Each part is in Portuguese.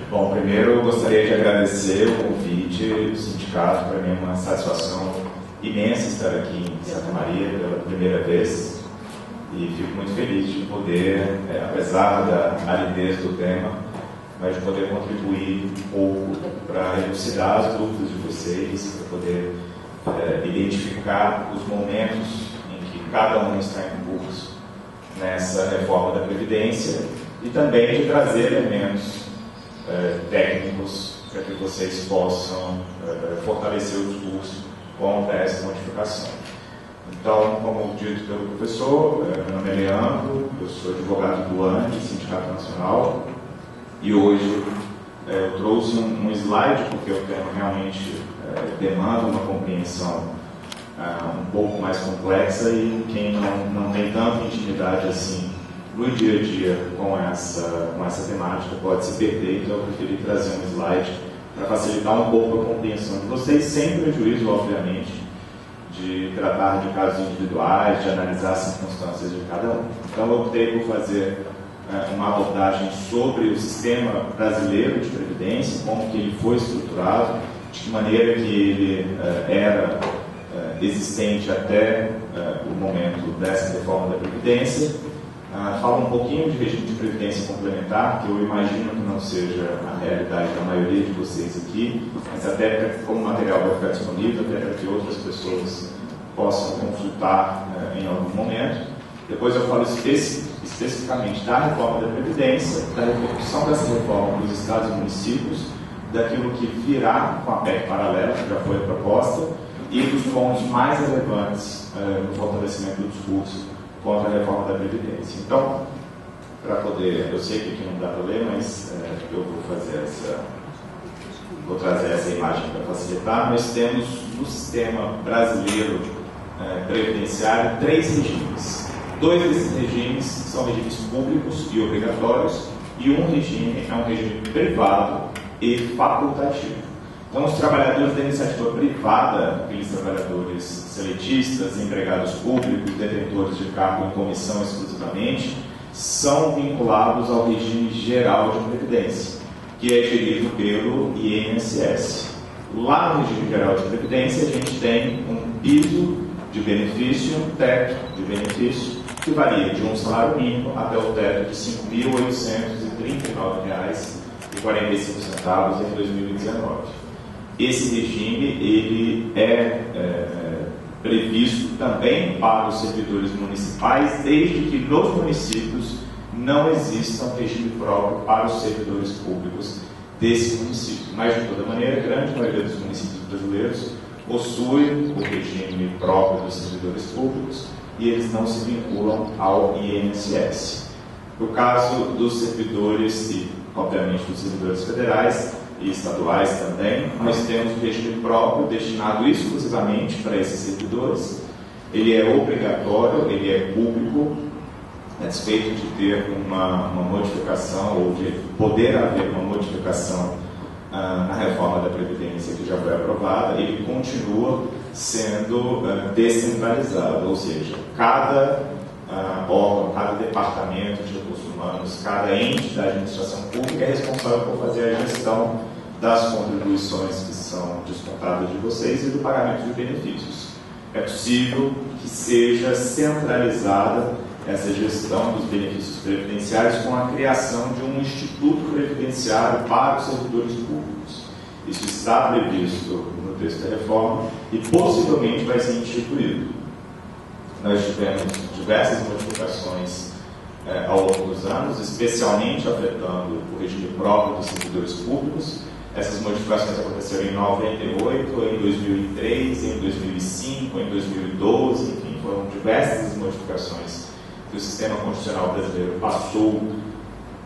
Bom, primeiro eu gostaria de agradecer o convite do sindicato. Para mim é uma satisfação imensa estar aqui em Santa Maria pela primeira vez e fico muito feliz de poder, apesar da aridez do tema, mas de poder contribuir um pouco para elucidar as dúvidas de vocês, para poder identificar os momentos em que cada um está em curso nessa reforma da Previdência e também de trazer elementos técnicos para que vocês possam fortalecer o discurso contra essa modificação. Então, como dito pelo professor, meu nome é Leandro, eu sou advogado do ANDI, Sindicato Nacional, e hoje eu trouxe um slide, porque o tema realmente demanda uma compreensão um pouco mais complexa e quem não tem tanta intimidade assim no dia a dia com essa temática pode se perder, então eu preferi trazer um slide para facilitar um pouco a compreensão de vocês, sem prejuízo, obviamente, de tratar de casos individuais, de analisar as circunstâncias de cada um. Então eu optei por fazer uma abordagem sobre o sistema brasileiro de previdência, como que ele foi estruturado, de que maneira que ele era existente até o momento dessa reforma da Previdência. Fala um pouquinho de regime de previdência complementar, que eu imagino que não seja a realidade da maioria de vocês aqui, mas até como o material vai ficar disponível, até para que outras pessoas possam consultar em algum momento. Depois eu falo especificamente da reforma da Previdência, da repercussão dessa reforma para os estados e municípios, daquilo que virá com a PEC paralela, que já foi proposta, e dos pontos mais relevantes no fortalecimento do discurso contra a reforma da Previdência. Então, para poder, eu sei que aqui não dá para ler, mas eu vou trazer essa imagem para facilitar. Nós temos no sistema brasileiro previdenciário 3 regimes. 2 desses regimes são regimes públicos e obrigatórios, e um regime é um regime privado e facultativo. Então, os trabalhadores da iniciativa privada, aqueles trabalhadores seletistas, empregados públicos, detentores de cargo em comissão exclusivamente, são vinculados ao regime geral de previdência, que é gerido pelo INSS. Lá no regime geral de previdência, a gente tem um piso de benefício e um teto de benefício, que varia de um salário mínimo até o teto de R$ 5.839,45 em 2019. Esse regime ele é previsto também para os servidores municipais, desde que nos municípios não exista um regime próprio para os servidores públicos desse município. Mas, de toda maneira, a grande maioria dos municípios brasileiros possui o regime próprio dos servidores públicos e eles não se vinculam ao INSS. No caso dos servidores e, obviamente, dos servidores federais e estaduais também, nós temos um regime próprio destinado exclusivamente para esses servidores. Ele é obrigatório, ele é público, a despeito de ter uma modificação ou de poder haver uma modificação na reforma da Previdência que já foi aprovada, ele continua sendo descentralizado, ou seja, cada órgão, cada departamento de recursos humanos, cada ente da administração pública é responsável por fazer a gestão das contribuições que são descontadas de vocês e do pagamento de benefícios. É possível que seja centralizada essa gestão dos benefícios previdenciários com a criação de um instituto previdenciário para os servidores públicos. Isso está previsto no texto da reforma e possivelmente vai ser instituído. Nós tivemos diversas modificações ao longo dos anos, especialmente afetando o regime próprio dos servidores públicos. Essas modificações aconteceram em 98, em 2003, em 2005, em 2012, enfim, foram diversas modificações que o sistema constitucional brasileiro passou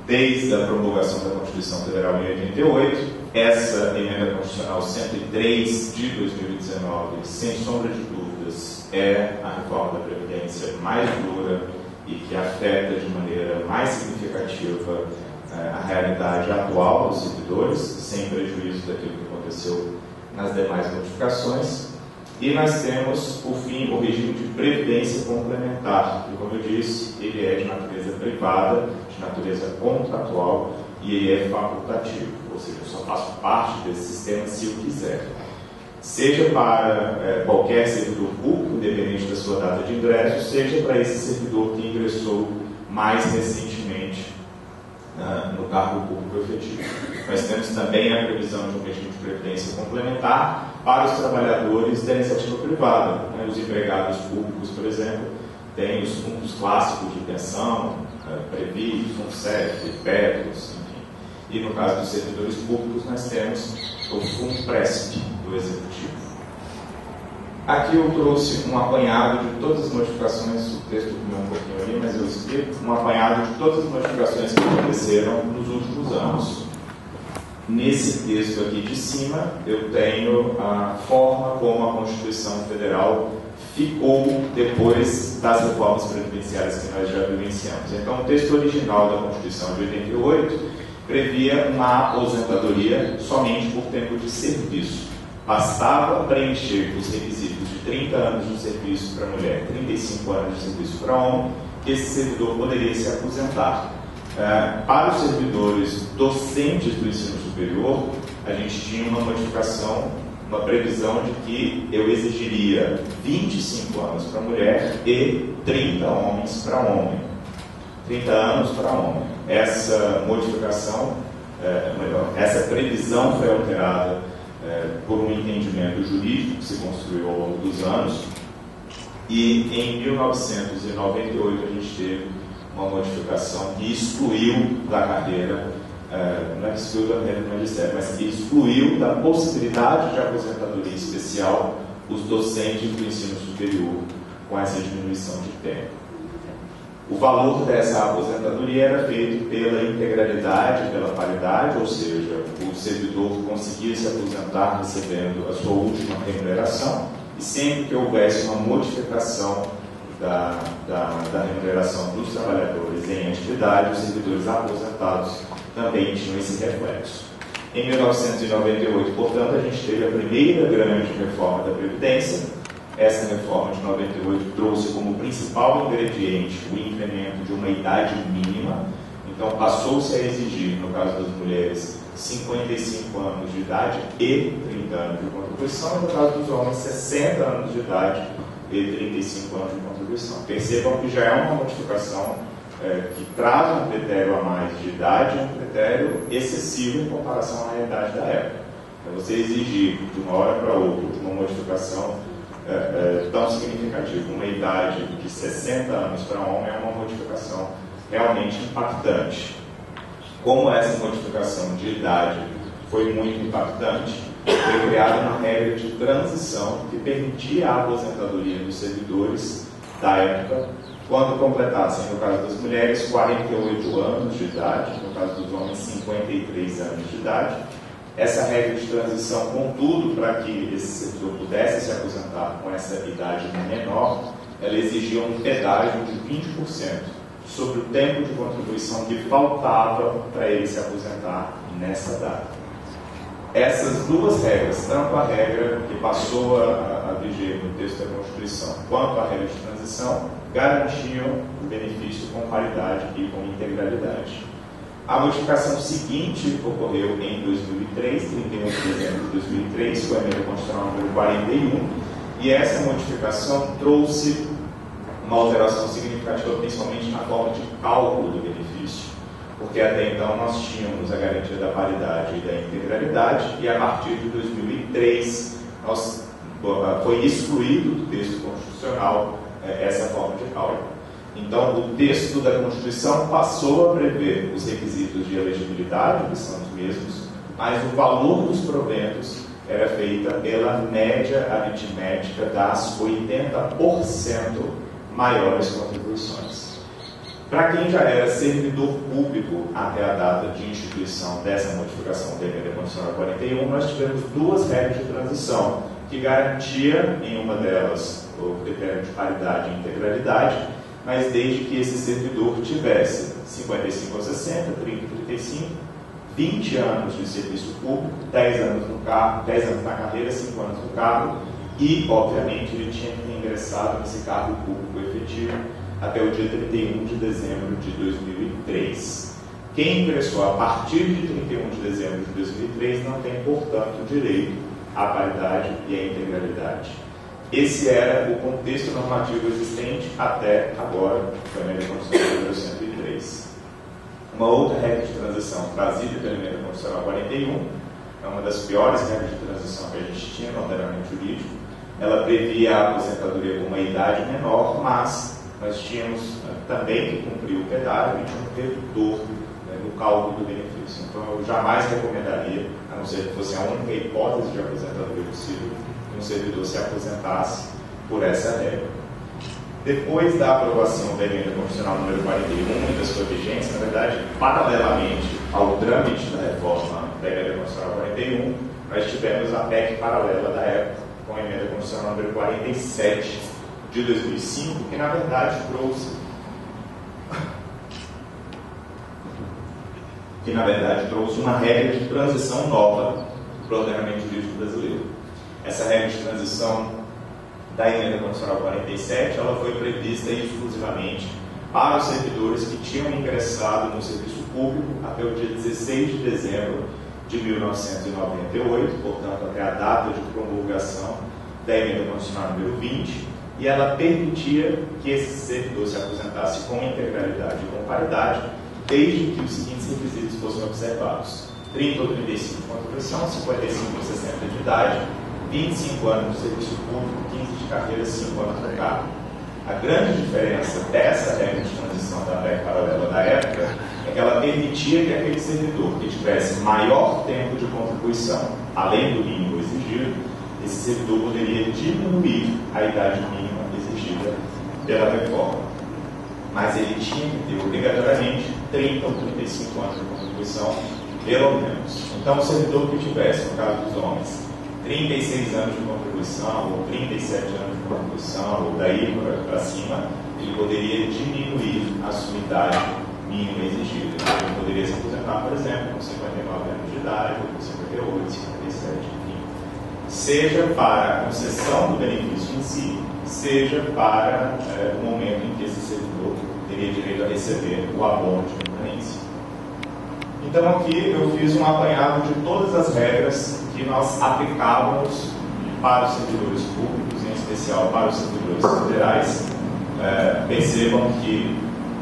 desde a promulgação da Constituição Federal em 88. Essa emenda constitucional 103 de 2019, sem sombra de dúvidas, é a reforma da Previdência mais dura e que afeta de maneira mais significativa a realidade atual dos servidores, sem prejuízo daquilo que aconteceu nas demais modificações. E nós temos, por fim, o regime de previdência complementar, que, como eu disse, ele é de natureza privada, de natureza contratual, e ele é facultativo, ou seja, eu só faço parte desse sistema se eu quiser. Seja para qualquer servidor público, independente da sua data de ingresso, seja para esse servidor que ingressou mais recentemente no cargo público efetivo. Nós temos também a previsão de um regime de previdência complementar para os trabalhadores da iniciativa privada. Os empregados públicos, por exemplo, têm os fundos clássicos de pensão, Previ, FUNCEF, Petros, enfim. E no caso dos servidores públicos, nós temos o FUNPRESP do Executivo. Aqui eu trouxe um apanhado de todas as modificações, o texto comeu um pouquinho ali, mas eu explico, um apanhado de todas as modificações que aconteceram nos últimos anos. Nesse texto aqui de cima, eu tenho a forma como a Constituição Federal ficou depois das reformas previdenciárias que nós já vivenciamos. Então, o texto original da Constituição de 88 previa uma aposentadoria somente por tempo de serviço. Bastava preencher os requisitos de 30 anos de serviço para mulher, 35 anos de serviço para homem, que esse servidor poderia se aposentar. Para os servidores docentes do ensino superior, a gente tinha uma modificação, uma previsão de que eu exigiria 25 anos para mulher e 30 homens para homem. 30 anos para homem. Essa modificação, essa previsão foi alterada por um entendimento jurídico que se construiu ao longo dos anos, e em 1998 a gente teve uma modificação que excluiu da carreira, não é que excluiu da carreira do magistério, mas que excluiu da possibilidade de aposentadoria especial os docentes do ensino superior com essa diminuição de tempo. O valor dessa aposentadoria era feito pela integralidade, pela paridade, ou seja, o servidor conseguia se aposentar recebendo a sua última remuneração, e sempre que houvesse uma modificação da remuneração dos trabalhadores em atividade, os servidores aposentados também tinham esse reflexo. Em 1998, portanto, a gente teve a primeira grande reforma da Previdência. Essa reforma de 98 trouxe como principal ingrediente o incremento de uma idade mínima. Então, passou-se a exigir, no caso das mulheres, 55 anos de idade e 30 anos de contribuição, e no caso dos homens, 60 anos de idade e 35 anos de contribuição. Percebam que já é uma modificação que traz um critério a mais de idade, um critério excessivo em comparação à realidade da época. Então, você exigir de uma hora para outra uma modificação tão significativa, uma idade de 60 anos para homem, é uma modificação realmente impactante. Como essa modificação de idade foi muito impactante, foi criada uma regra de transição que permitia a aposentadoria dos servidores da época quando completassem, no caso das mulheres, 48 anos de idade, no caso dos homens, 53 anos de idade. Essa regra de transição, contudo, para que esse servidor pudesse se aposentar com essa idade menor, ela exigia um pedágio de 20% sobre o tempo de contribuição que faltava para ele se aposentar nessa data. Essas duas regras, tanto a regra que passou a viger no texto da Constituição, quanto a regra de transição, garantiam o benefício com qualidade e com integralidade. A modificação seguinte ocorreu em 2003, 31 de dezembro de 2003, com a emenda constitucional número 41, e essa modificação trouxe uma alteração significativa, principalmente na forma de cálculo do benefício, porque até então nós tínhamos a garantia da paridade e da integralidade, e a partir de 2003 foi excluído do texto constitucional essa forma de cálculo. Então, o texto da Constituição passou a prever os requisitos de elegibilidade, que são os mesmos, mas o valor dos proventos era feita pela média aritmética das 80% maiores contribuições. Para quem já era servidor público até a data de instituição dessa modificação da emenda constitucional 41, nós tivemos duas regras de transição, que garantia, em uma delas, o critério de paridade e integralidade, mas desde que esse servidor tivesse 55 a 60, 30 a 35, 20 anos de serviço público, 10 anos no cargo, 10 anos na carreira, 5 anos no cargo, e, obviamente, ele tinha que ter ingressado nesse cargo público efetivo até o dia 31 de dezembro de 2003. quem ingressou a partir de 31 de dezembro de 2003 não tem, portanto, direito à paridade e à integralidade. Esse era o contexto normativo existente até agora, com a emenda constitucional número 103. Uma outra regra de transição trazida pela emenda constitucional 41, é uma das piores regras de transição que a gente tinha no ordenamento jurídico. Ela previa a aposentadoria com uma idade menor, mas nós tínhamos também que cumprir o pedágio e tinha um redutor no cálculo do benefício. Então, eu jamais recomendaria, a não ser que fosse a única hipótese de aposentadoria possível, que um servidor se aposentasse por essa regra. Depois da aprovação da emenda constitucional número 41 e da sua vigência, na verdade, paralelamente ao trâmite da reforma da emenda constitucional 41, nós tivemos a PEC paralela da época, com a emenda constitucional número 47 de 2005, que na verdade trouxe uma regra de transição nova para o ordenamento jurídico brasileiro. Essa regra de transição da emenda constitucional 47, ela foi prevista exclusivamente para os servidores que tinham ingressado no serviço público até o dia 16 de dezembro de 1998, portanto, até a data de promulgação da emenda constitucional número 20, e ela permitia que esse servidor se aposentasse com integralidade e com paridade, desde que os seguintes requisitos fossem observados: 30 ou 35 de contribuição, 55 ou 60 de idade, 25 anos de serviço público, 15 de carreira, 5 anos de cargo. A grande diferença dessa regra de transição da PEC paralela da época é que ela permitia que aquele servidor que tivesse maior tempo de contribuição, além do mínimo exigido, esse servidor poderia diminuir a idade mínima exigida pela reforma. Mas ele tinha que ter obrigatoriamente 30 ou 35 anos de contribuição, pelo menos. Então, o servidor que tivesse, no caso dos homens, 36 anos de contribuição, ou 37 anos de contribuição, ou daí para cima, ele poderia diminuir a sua idade mínima exigida. Então, ele poderia se aposentar, por exemplo, com 59 anos de idade, ou com 58, 57, enfim. Seja para a concessão do benefício em si, seja para o momento em que esse servidor teria direito a receber o abono de permanência. Então, aqui eu fiz um apanhado de todas as regras que nós aplicávamos para os servidores públicos, em especial para os servidores federais. Percebam que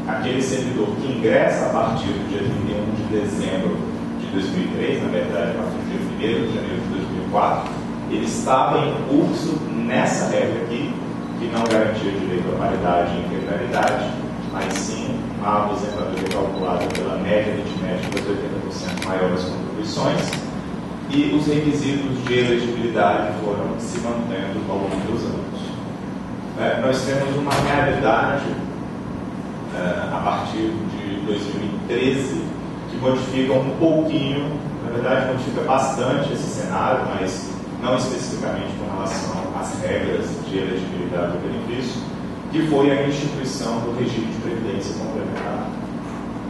aquele servidor que ingressa a partir do dia 31 de dezembro de 2003, na verdade, a partir do dia 1º de janeiro de 2004, ele estava em curso nessa regra aqui, que não garantia direito à paridade e integralidade, mas sim a aposentadoria calculada pela média aritmética das 80% maiores contribuições, e os requisitos de elegibilidade foram se mantendo ao longo dos anos. Nós temos uma realidade a partir de 2013 que modifica um pouquinho, na verdade modifica bastante esse cenário, mas não especificamente com relação às regras de elegibilidade do benefício, que foi a instituição do regime de previdência complementar.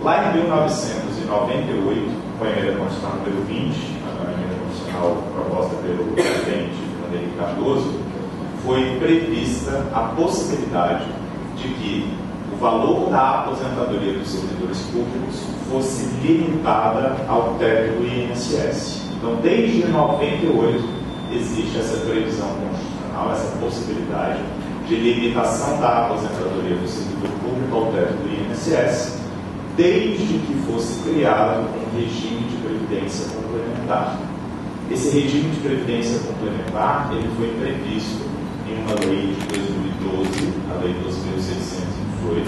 Lá em 1998, com a emenda constitucional número 20, a emenda constitucional proposta pelo presidente Fernando Henrique Cardoso, foi prevista a possibilidade de que o valor da aposentadoria dos servidores públicos fosse limitada ao teto do INSS. Então, desde 98, existe essa previsão constitucional, essa possibilidade de limitação da aposentadoria do servidor público ao teto do INSS, desde que fosse criado um regime de previdência complementar. Esse regime de previdência complementar ele foi previsto em uma lei de 2012, a Lei 12.618,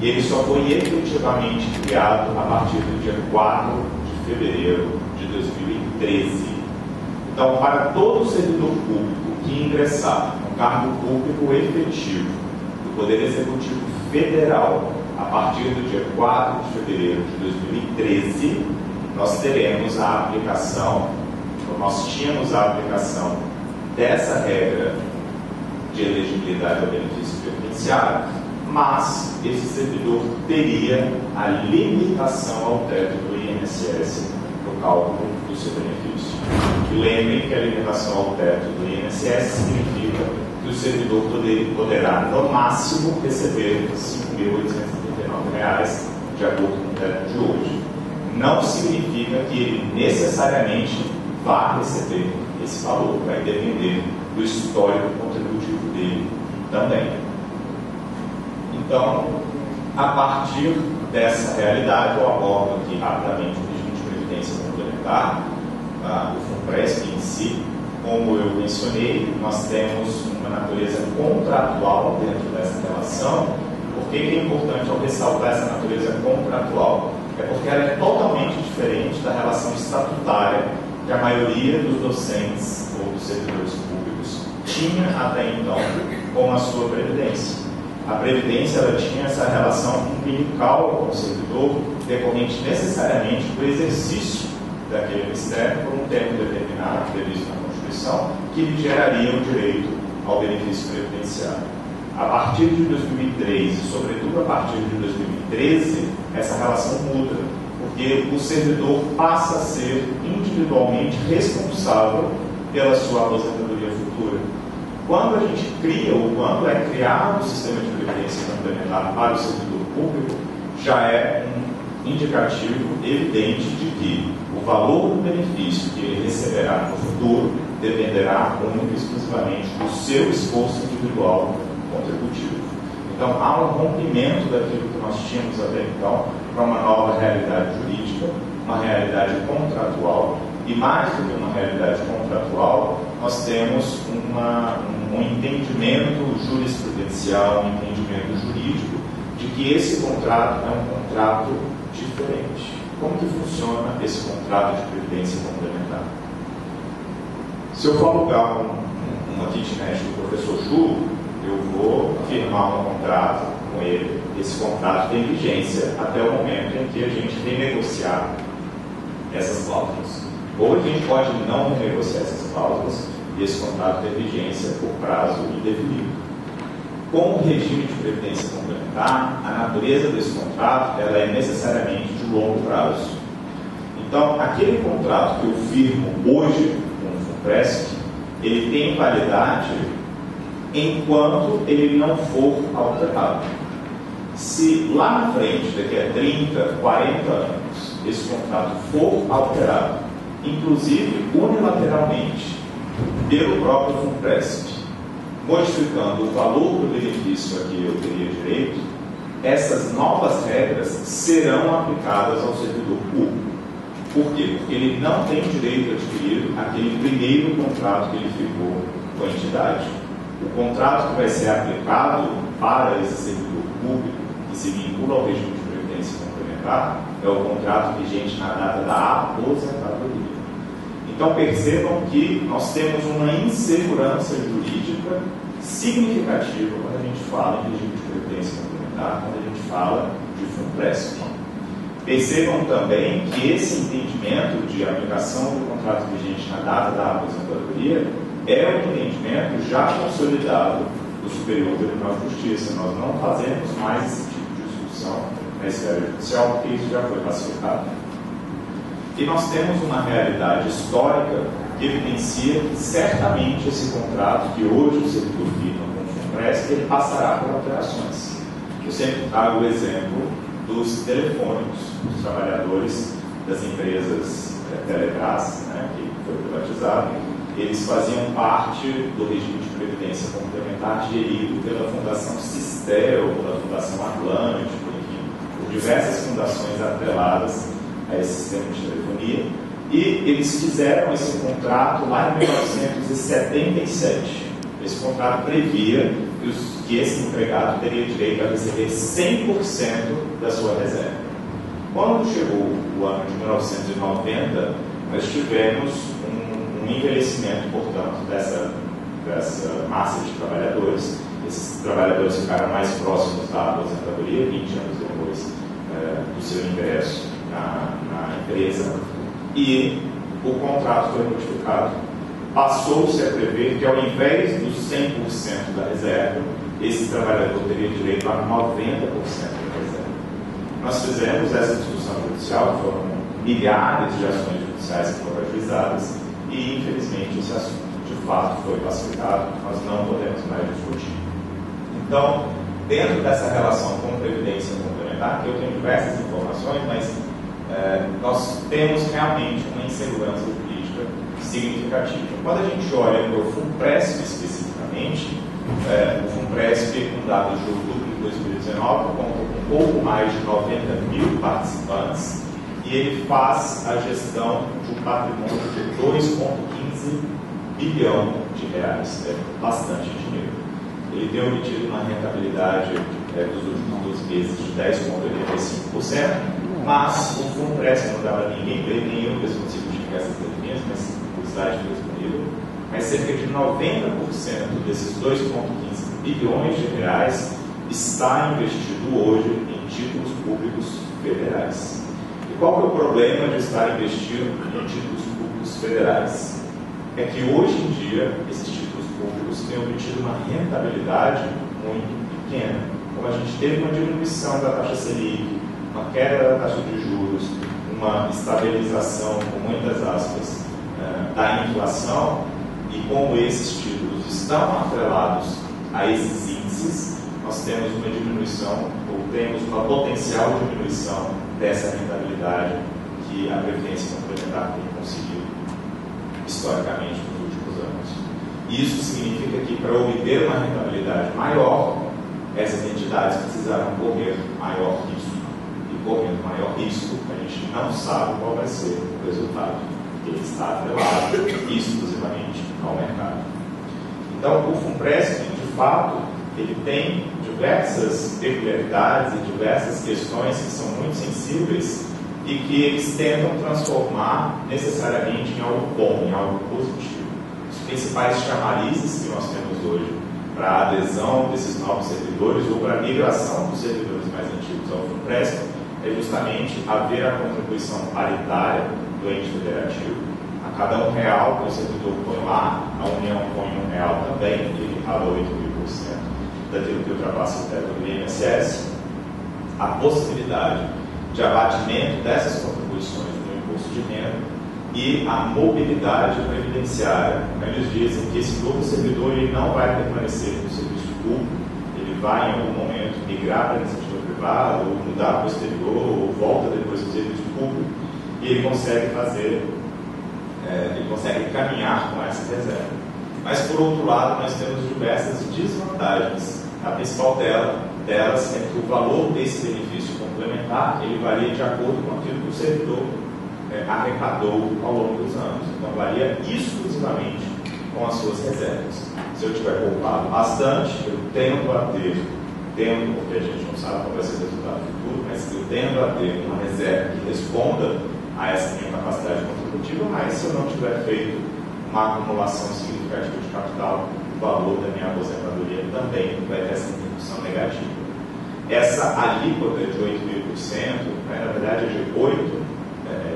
e ele só foi efetivamente criado a partir do dia 4 de fevereiro de 2013. Então, para todo servidor público que ingressar no cargo público efetivo do Poder Executivo Federal a partir do dia 4 de fevereiro de 2013, nós teremos a aplicação, nós tínhamos a aplicação dessa regra de elegibilidade ao benefício previdenciário, mas esse servidor teria a limitação ao teto do INSS no cálculo do seu benefício. E lembrem que a limitação ao teto do INSS significa que o servidor poderá, no máximo, receber R$ 5.839, de acordo com o teto de hoje. não significa que ele necessariamente vá receber esse valor, vai depender do histórico contributivo dele também. Então, a partir dessa realidade, eu abordo aqui rapidamente o regime de previdência complementar, o FUNPRESP em si. Como eu mencionei, nós temos uma natureza contratual dentro dessa relação. Por que é importante eu ressaltar essa natureza contratual? É porque ela é totalmente diferente da relação estatutária que a maioria dos docentes ou dos servidores públicos tinha até então com a sua previdência. A previdência ela tinha essa relação umbilical com o servidor, decorrente necessariamente do exercício daquele ministério por um tempo determinado, previsto na Constituição, que lhe geraria o direito ao benefício previdenciário. A partir de 2003, e sobretudo a partir de 2013, essa relação muda, porque o servidor passa a ser individualmente responsável pela sua aposentadoria futura. Quando a gente cria, ou quando é criado o sistema de previdência complementar para o servidor público, já é um indicativo evidente de que o valor do benefício que ele receberá no futuro dependerá única e exclusivamente do seu esforço individual contributivo. Então, há um rompimento daquilo que nós tínhamos até então para uma nova realidade jurídica, uma realidade contratual, e mais do que uma realidade contratual, nós temos um entendimento jurisprudencial, um entendimento jurídico de que esse contrato é um contrato diferente. Como que funciona esse contrato de previdência complementar? Se eu for alugar uma kitnet do professor Ju, eu vou firmar um contrato com ele. Esse contrato tem vigência até o momento em que a gente renegociar essas cláusulas. Ou a gente pode não renegociar essas cláusulas e esse contrato ter vigência por prazo indefinido. Com o regime de previdência complementar, a natureza desse contrato ela é necessariamente de longo prazo. Então, aquele contrato que eu firmo hoje com o FUNPRESP, ele tem validade enquanto ele não for alterado. Se lá na frente, daqui a 30, 40 anos, esse contrato for alterado, inclusive unilateralmente, pelo próprio FUNPRESP, modificando o valor do benefício a que eu teria direito, essas novas regras serão aplicadas ao servidor público. Por quê? Porque ele não tem direito adquirido aquele primeiro contrato que ele firmou com a entidade. O contrato que vai ser aplicado para esse servidor público, que se vincula ao regime de previdência complementar, é o contrato vigente na data da aposentadoria. Então percebam que nós temos uma insegurança jurídica significativa quando a gente fala em regime de previdência complementar, quando a gente fala de FUNPRESP. Percebam também que esse entendimento de aplicação do contrato vigente na data da aposentadoria é um entendimento já consolidado do Superior Tribunal de Justiça. Nós não fazemos mais esse tipo de discussão na esfera judicial, porque isso já foi pacificado. E nós temos uma realidade histórica que evidencia que certamente esse contrato que hoje o servidor firma com o FUNPRESP, ele passará por alterações. Eu sempre trago o exemplo dos telefônicos, dos trabalhadores das empresas Telebrás, né, que foi privatizado. Eles faziam parte do regime de previdência complementar gerido pela Fundação Sistel, pela Fundação Atlântico, enfim, por diversas fundações atreladas a esse sistema de telefonia, e eles fizeram esse contrato lá em 1977. Esse contrato previa que esse empregado teria direito a receber 100% da sua reserva. Quando chegou o ano de 1990, nós tivemos um envelhecimento, portanto, dessa massa de trabalhadores. Esses trabalhadores ficaram mais próximos da aposentadoria, 20 anos depois do seu ingresso na empresa, e o contrato foi modificado. Passou-se a prever que, ao invés dos 100% da reserva, esse trabalhador teria direito a 90% da reserva. Nós fizemos essa discussão judicial, foram milhares de ações judiciais que foram ajuizadas, e, infelizmente, esse assunto, de fato, foi pacificado, nós não podemos mais discutir. Então, dentro dessa relação com previdência complementar, que eu tenho diversas informações, mas nós temos realmente uma insegurança jurídica significativa. Quando a gente olha para o FUNPRESP especificamente, o FUNPRESP, com dados de outubro de 2019, conta com um pouco mais de 90 mil participantes e ele faz a gestão de um patrimônio de 2,15 bilhão de reais, bastante dinheiro. Ele tem obtido uma rentabilidade dos últimos 12 meses de 10,85%, mas o FUNPRESP não dava ninguém ler, nem eu mesmo consigo chegar essas letrinhas, mas o slide foi disponível. Mas cerca de 90% desses 2,15 bilhões de reais está investido hoje em títulos públicos federais. E qual que é o problema de estar investido em títulos públicos federais? É que hoje em dia esses títulos públicos têm obtido uma rentabilidade muito pequena. Como a gente teve uma diminuição da taxa Selic, uma queda da taxa de juros, uma estabilização, com muitas aspas, da inflação, e como esses títulos estão atrelados a esses índices, nós temos uma diminuição, ou temos uma potencial diminuição dessa rentabilidade que a Previdência Complementar tem conseguido historicamente nos últimos anos. Isso significa que, para obter uma rentabilidade maior, essas entidades precisaram correr maior risco. E correndo maior risco, a gente não sabe qual vai ser o resultado. Ele está atrelado exclusivamente ao mercado. Então, o FUNPRESP, de fato, ele tem diversas peculiaridades e diversas questões que são muito sensíveis e que eles tentam transformar necessariamente em algo bom, em algo positivo. Os principais chamarizes que nós temos hoje para a adesão desses novos servidores ou para a migração dos servidores mais antigos ao FUNPRESP é justamente haver a contribuição paritária do ente federativo. A cada R$1 que o servidor põe lá, a União põe R$1 também, ele acaba 8.000% daquilo que ultrapassa o teto do INSS. A possibilidade de abatimento dessas contribuições no imposto de renda e a mobilidade previdenciária. Eles dizem que esse novo servidor ele não vai permanecer no serviço público, ele vai em algum momento migrar para a iniciativa privada, ou mudar para o exterior, ou volta depois do serviço público, e ele consegue fazer, ele consegue caminhar com essa reserva. Mas, por outro lado, nós temos diversas desvantagens. A principal delas é que o valor desse benefício complementar ele varia de acordo com aquilo que o servidor arrecadou ao longo dos anos. Então, varia exclusivamente com as suas reservas. Se eu tiver poupado bastante, eu tendo, porque a gente não sabe qual vai ser o resultado futuro, mas eu tendo a ter uma reserva que responda a essa minha capacidade contributiva, mas se eu não tiver feito uma acumulação significativa de capital, o valor da minha aposentadoria também vai ter essa repercussão negativa. Essa alíquota de 8,5%, na verdade é de 7,5%,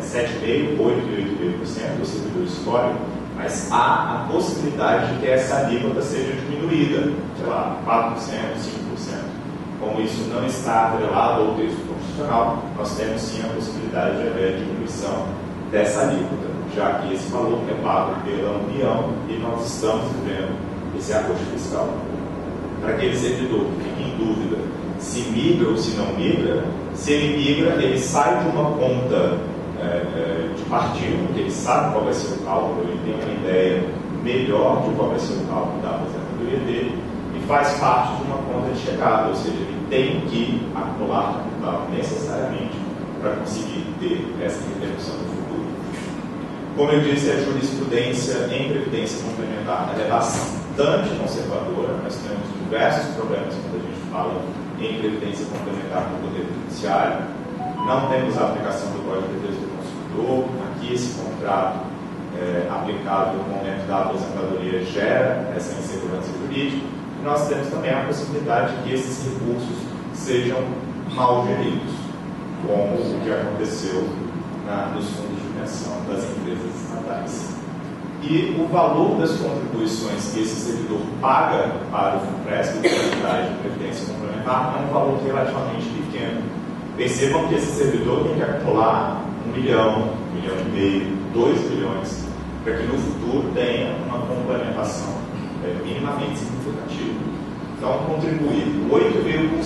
8% e 8,5% do servidor histórico, mas há a possibilidade de que essa alíquota seja diminuída, sei lá, 4%, 5%. Como isso não está atrelado ao texto constitucional, nós temos sim a possibilidade de haver a diminuição dessa alíquota, já que esse valor é pago pela União e nós estamos vivendo esse ajuste fiscal. Para aquele servidor que fica em dúvida se migra ou se não migra, se ele migra, ele sai de uma conta de partido, que ele sabe qual vai ser o cálculo, ele tem uma ideia melhor de qual vai ser o cálculo da aposentadoria dele e faz parte de uma conta de chegada, ou seja, ele tem que acumular capital necessariamente para conseguir ter essa repercussão no futuro. Como eu disse, a jurisprudência em previdência complementar é bastante conservadora. Nós temos diversos problemas quando a gente fala em previdência complementar no Poder Judiciário. Não temos a aplicação do Código de Defesa do Consumidor. Aqui, esse contrato aplicado no momento da aposentadoria gera essa insegurança jurídica. E nós temos também a possibilidade de que esses recursos sejam mal geridos, como o que aconteceu nos fundos de pensão das empresas estatais. E o valor das contribuições que esse servidor paga para o FUNPRESP, que é a unidade de previdência complementar, é um valor relativamente pequeno. Percebam que esse servidor tem que acumular 1 milhão, 1,5 milhão, 2 bilhões, para que no futuro tenha uma complementação minimamente significativa. Então, contribuir 8,5%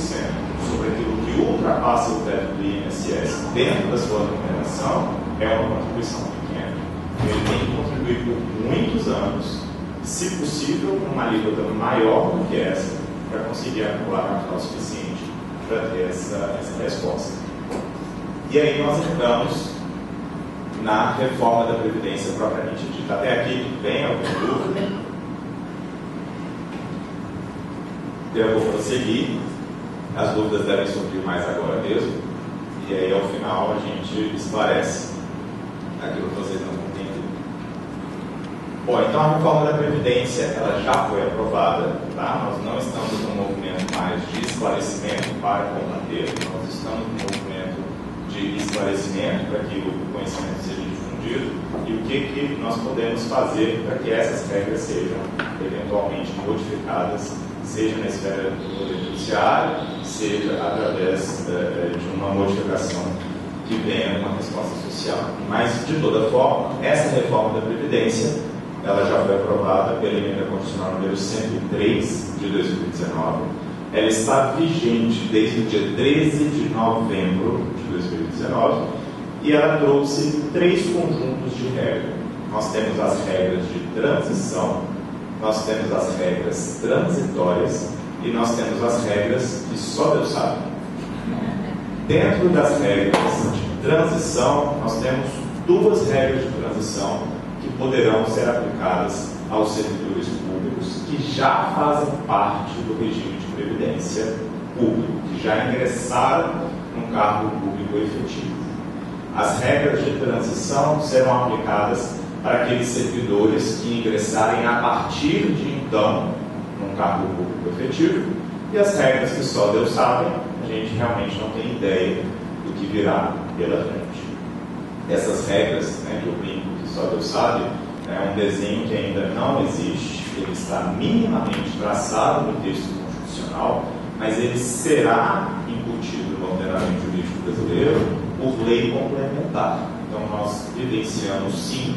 sobre aquilo que ultrapassa o teto do INSS dentro da sua remuneração é uma contribuição pequena. Ele tem que contribuir por muitos anos, se possível, com uma alíquota maior do que essa, para conseguir acumular capital suficiente para ter essa resposta. E aí nós entramos na reforma da Previdência propriamente dita. Até aqui, vem alguma dúvida? Eu vou prosseguir. As dúvidas devem surgir mais agora mesmo. E aí, ao final, a gente esclarece aquilo que vocês não entenderam. Bom, então a reforma da Previdência ela já foi aprovada. Tá? Nós não estamos num movimento mais de esclarecimento para combater. Nós estamos num movimento de esclarecimento para que o conhecimento seja difundido e o que nós podemos fazer para que essas regras sejam eventualmente modificadas, seja na esfera do Poder Judiciário, seja através de uma modificação que venha uma resposta social. Mas, de toda forma, essa reforma da Previdência ela já foi aprovada pela Emenda Constitucional número 103 de 2019. Ela está vigente desde o dia 13 de novembro de 2019 e ela trouxe 3 conjuntos de regras. Nós temos as regras de transição, nós temos as regras transitórias e nós temos as regras que só Deus sabe. Dentro das regras de transição, nós temos 2 regras de transição que poderão ser aplicadas aos servidores públicos que já fazem parte do regime de previdência público, que já ingressaram num cargo público efetivo. As regras de transição serão aplicadas para aqueles servidores que ingressarem a partir de então num cargo público efetivo, e as regras que só Deus sabe, a gente realmente não tem ideia do que virá pela frente. Essas regras, que eu brinco que só Deus sabe, é um desenho que ainda não existe, ele está minimamente traçado no texto constitucional, mas ele será incutido no ordenamento jurídico brasileiro por lei complementar. Então nós vivenciamos sim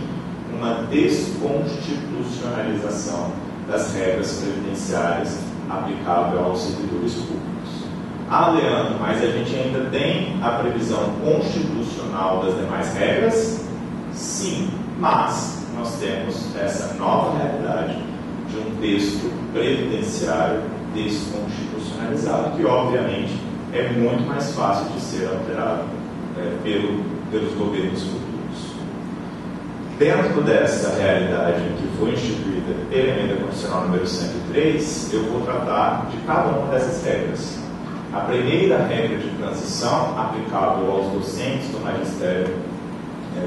uma desconstitucionalização das regras previdenciárias aplicável aos servidores públicos. Ah, Leandro, mas a gente ainda tem a previsão constitucional das demais regras? Sim, mas nós temos essa nova realidade de um texto previdenciário desconstitucionalizado, que obviamente é muito mais fácil de ser alterado pelos governos futuros. Dentro dessa realidade que foi instituída pela Emenda Constitucional número 103, eu vou tratar de cada uma dessas regras. A primeira regra de transição, aplicável aos docentes do magistério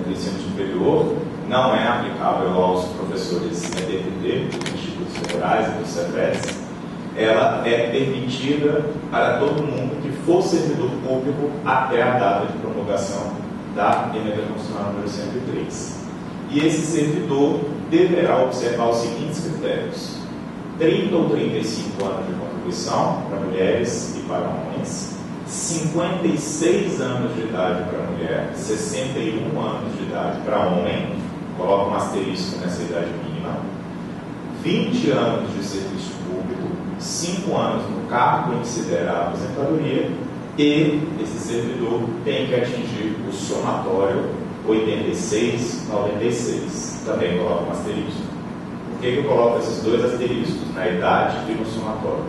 do ensino superior, não é aplicável aos professores DPT, dos institutos federais e dos CEPES. Ela é permitida para todo mundo que for servidor público até a data de promulgação da Emenda Constitucional número 103. E esse servidor deverá observar os seguintes critérios: 30 ou 35 anos de contribuição para mulheres e para homens, 56 anos de idade para mulher, 61 anos de idade para homem, coloca um asterisco nessa idade mínima, 20 anos de serviço público, 5 anos no cargo em que se der a aposentadoria, e esse servidor tem que atingir o somatório 86-96, também coloca um asterisco. Por que eu coloco esses 2 asteriscos na idade e no somatório?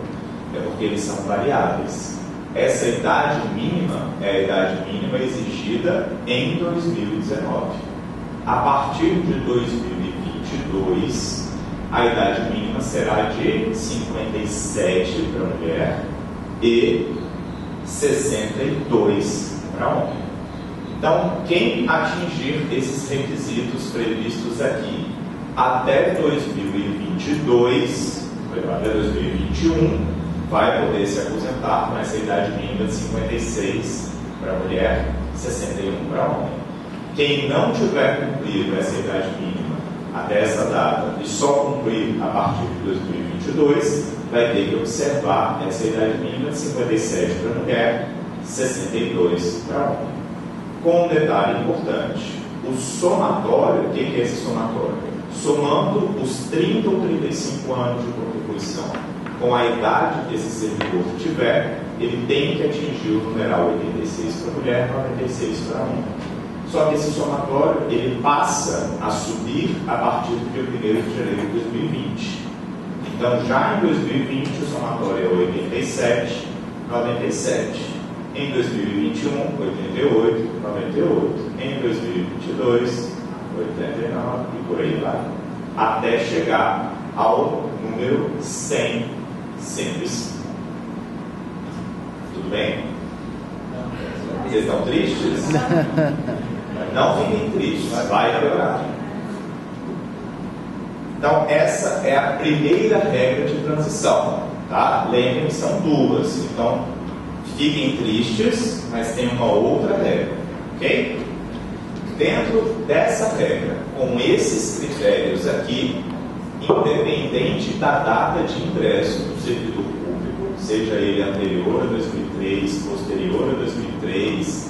É porque eles são variáveis. Essa idade mínima é a idade mínima exigida em 2019. A partir de 2022, a idade mínima será de 57 para mulher e 62 para homem. Então, quem atingir esses requisitos previstos aqui até 2022, até 2021, vai poder se aposentar com essa idade mínima de 56 para mulher, 61 para homem. Quem não tiver cumprido essa idade mínima até essa data e só cumprir a partir de 2022, vai ter que observar essa idade mínima de 57 para mulher, 62 para homem. Com um detalhe importante: o somatório, o que é esse somatório? Somando os 30 ou 35 anos de contribuição com a idade que esse servidor tiver, ele tem que atingir o numeral 86 para mulher, 96 para homem. Só que esse somatório ele passa a subir a partir do dia 1º de janeiro de 2020. Então, já em 2020, o somatório é 87, 97. Em 2021, 88, 98. Em 2022, 89 e por aí vai. Até chegar ao número 100, 105. Tudo bem? Vocês estão tristes? Não fiquem tristes, vai piorar. Então, essa é a primeira regra de transição. Tá? Lembrem que são duas. Então, fiquem tristes, mas tem uma outra regra. Ok? Dentro dessa regra, com esses critérios aqui, independente da data de ingresso do servidor público, seja ele anterior a 2003, posterior a 2003,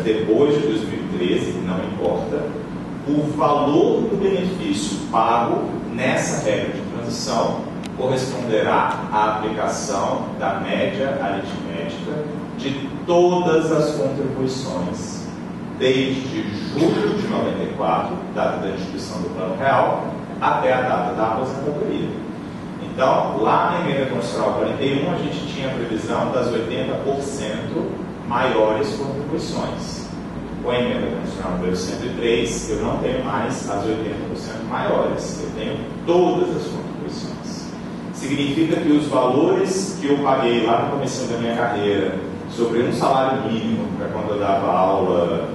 depois de 2013, não importa, o valor do benefício pago nessa regra de transição corresponderá à aplicação da média aritmética de todas as contribuições, desde julho de 94, data da instituição do Plano Real, até a data da aposentadoria. Então, lá na emenda constitucional 41, a gente tinha a previsão das 80% maiores contribuições. Com a emenda constitucional número 103, eu não tenho mais as 80% maiores, eu tenho todas as contribuições. Significa que os valores que eu paguei lá no começo da minha carreira sobre um salário mínimo, para quando eu dava aula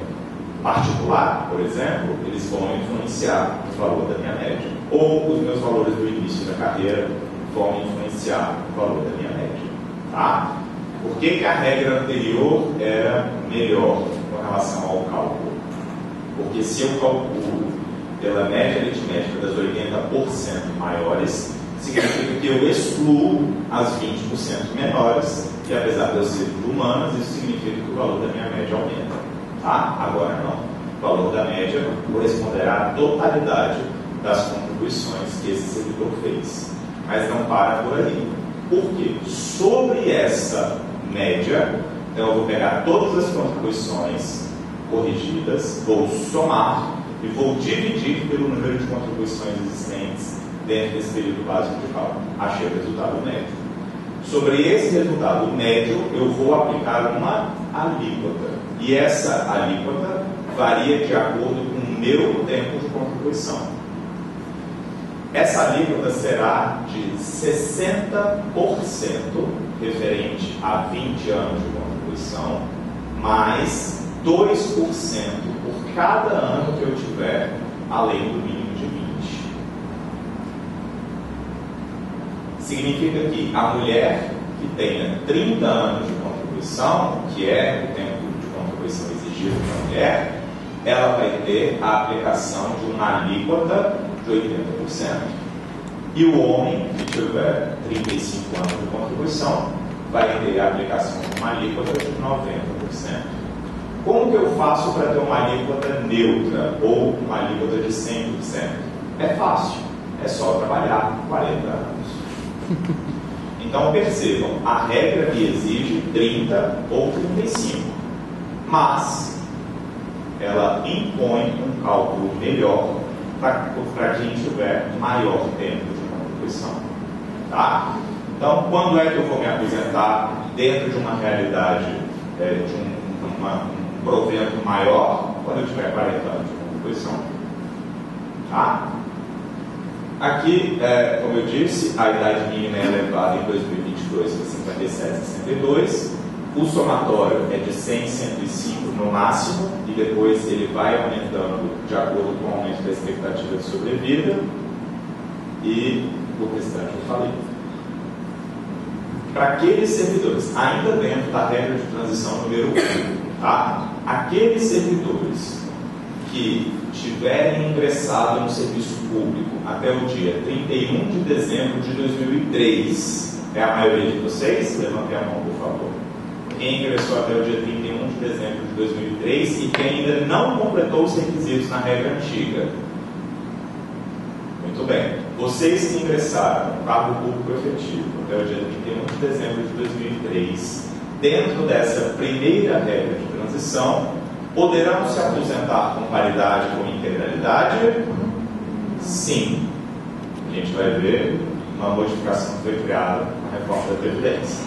particular, por exemplo, eles vão influenciar o valor da minha média. Ou os meus valores do início da carreira vão influenciar o valor da minha média. Tá? Por que a regra anterior era melhor com relação ao cálculo? Porque se eu calculo pela média aritmética das 80% maiores, significa que eu excluo as 20% menores, que apesar de eu ser de humanas, isso significa que o valor da minha média aumenta. Tá? Agora não. O valor da média corresponderá à totalidade das contribuições que esse servidor fez. Mas não para por aí. Por quê? Sobre essa média, então eu vou pegar todas as contribuições corrigidas, vou somar e vou dividir pelo número de contribuições existentes dentro desse período básico de cálculo. Achei o resultado médio. Sobre esse resultado médio, eu vou aplicar uma alíquota. E essa alíquota varia de acordo com o meu tempo de contribuição. Essa alíquota será de 60% referente a 20 anos de contribuição, mais 2% por cada ano que eu tiver, além do mínimo de 20. Significa que a mulher que tenha 30 anos de contribuição, que é o tempo de contribuição exigido para a mulher, ela vai ter a aplicação de uma alíquota de 80%. E o homem que tiver 35 anos de contribuição vai ter a aplicação de uma alíquota de 90%. Como que eu faço para ter uma alíquota neutra ou uma alíquota de 100%? É fácil, é só trabalhar 40 anos. Então percebam, a regra me exige 30 ou 35, mas ela impõe um cálculo melhor para quem tiver maior tempo de contribuição. Tá? Então, quando é que eu vou me aposentar dentro de uma realidade de um provento maior? Quando eu tiver 40 anos de contribuição. Tá? Aqui, como eu disse, a idade mínima é elevada em 2022 para 57, 62. O somatório é de 100, 105 no máximo, e depois ele vai aumentando de acordo com o aumento da expectativa de sobrevida, e o restante eu falei. Para aqueles servidores, ainda dentro da regra de transição número 1, tá? Aqueles servidores que tiverem ingressado no serviço público até o dia 31 de dezembro de 2003, é a maioria de vocês? Levantem a mão, por favor. Quem ingressou até o dia 31 de dezembro de 2003 e quem ainda não completou os requisitos na regra antiga. Muito bem. vocês que ingressaram no cargo público efetivo até o dia 31 de dezembro de 2003, dentro dessa primeira regra de transição, poderão se aposentar com paridade ou integralidade? Sim. A gente vai ver uma modificação que foi criada na reforma da Previdência.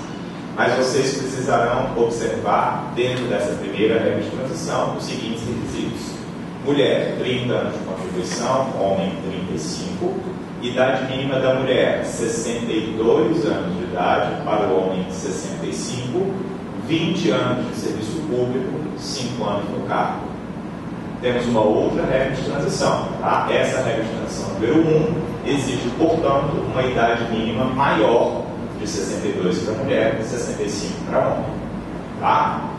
Mas vocês precisarão observar, dentro dessa primeira regra de transição, os seguintes requisitos: mulher, 30 anos de contribuição, homem, 35. Idade mínima da mulher, 62 anos de idade, para o homem, 65. 20 anos de serviço público, 5 anos no cargo. Temos uma outra regra de transição. Tá? Essa regra de transição número 1 exige, portanto, uma idade mínima maior de 62 para mulher e 65 para homem. Tá?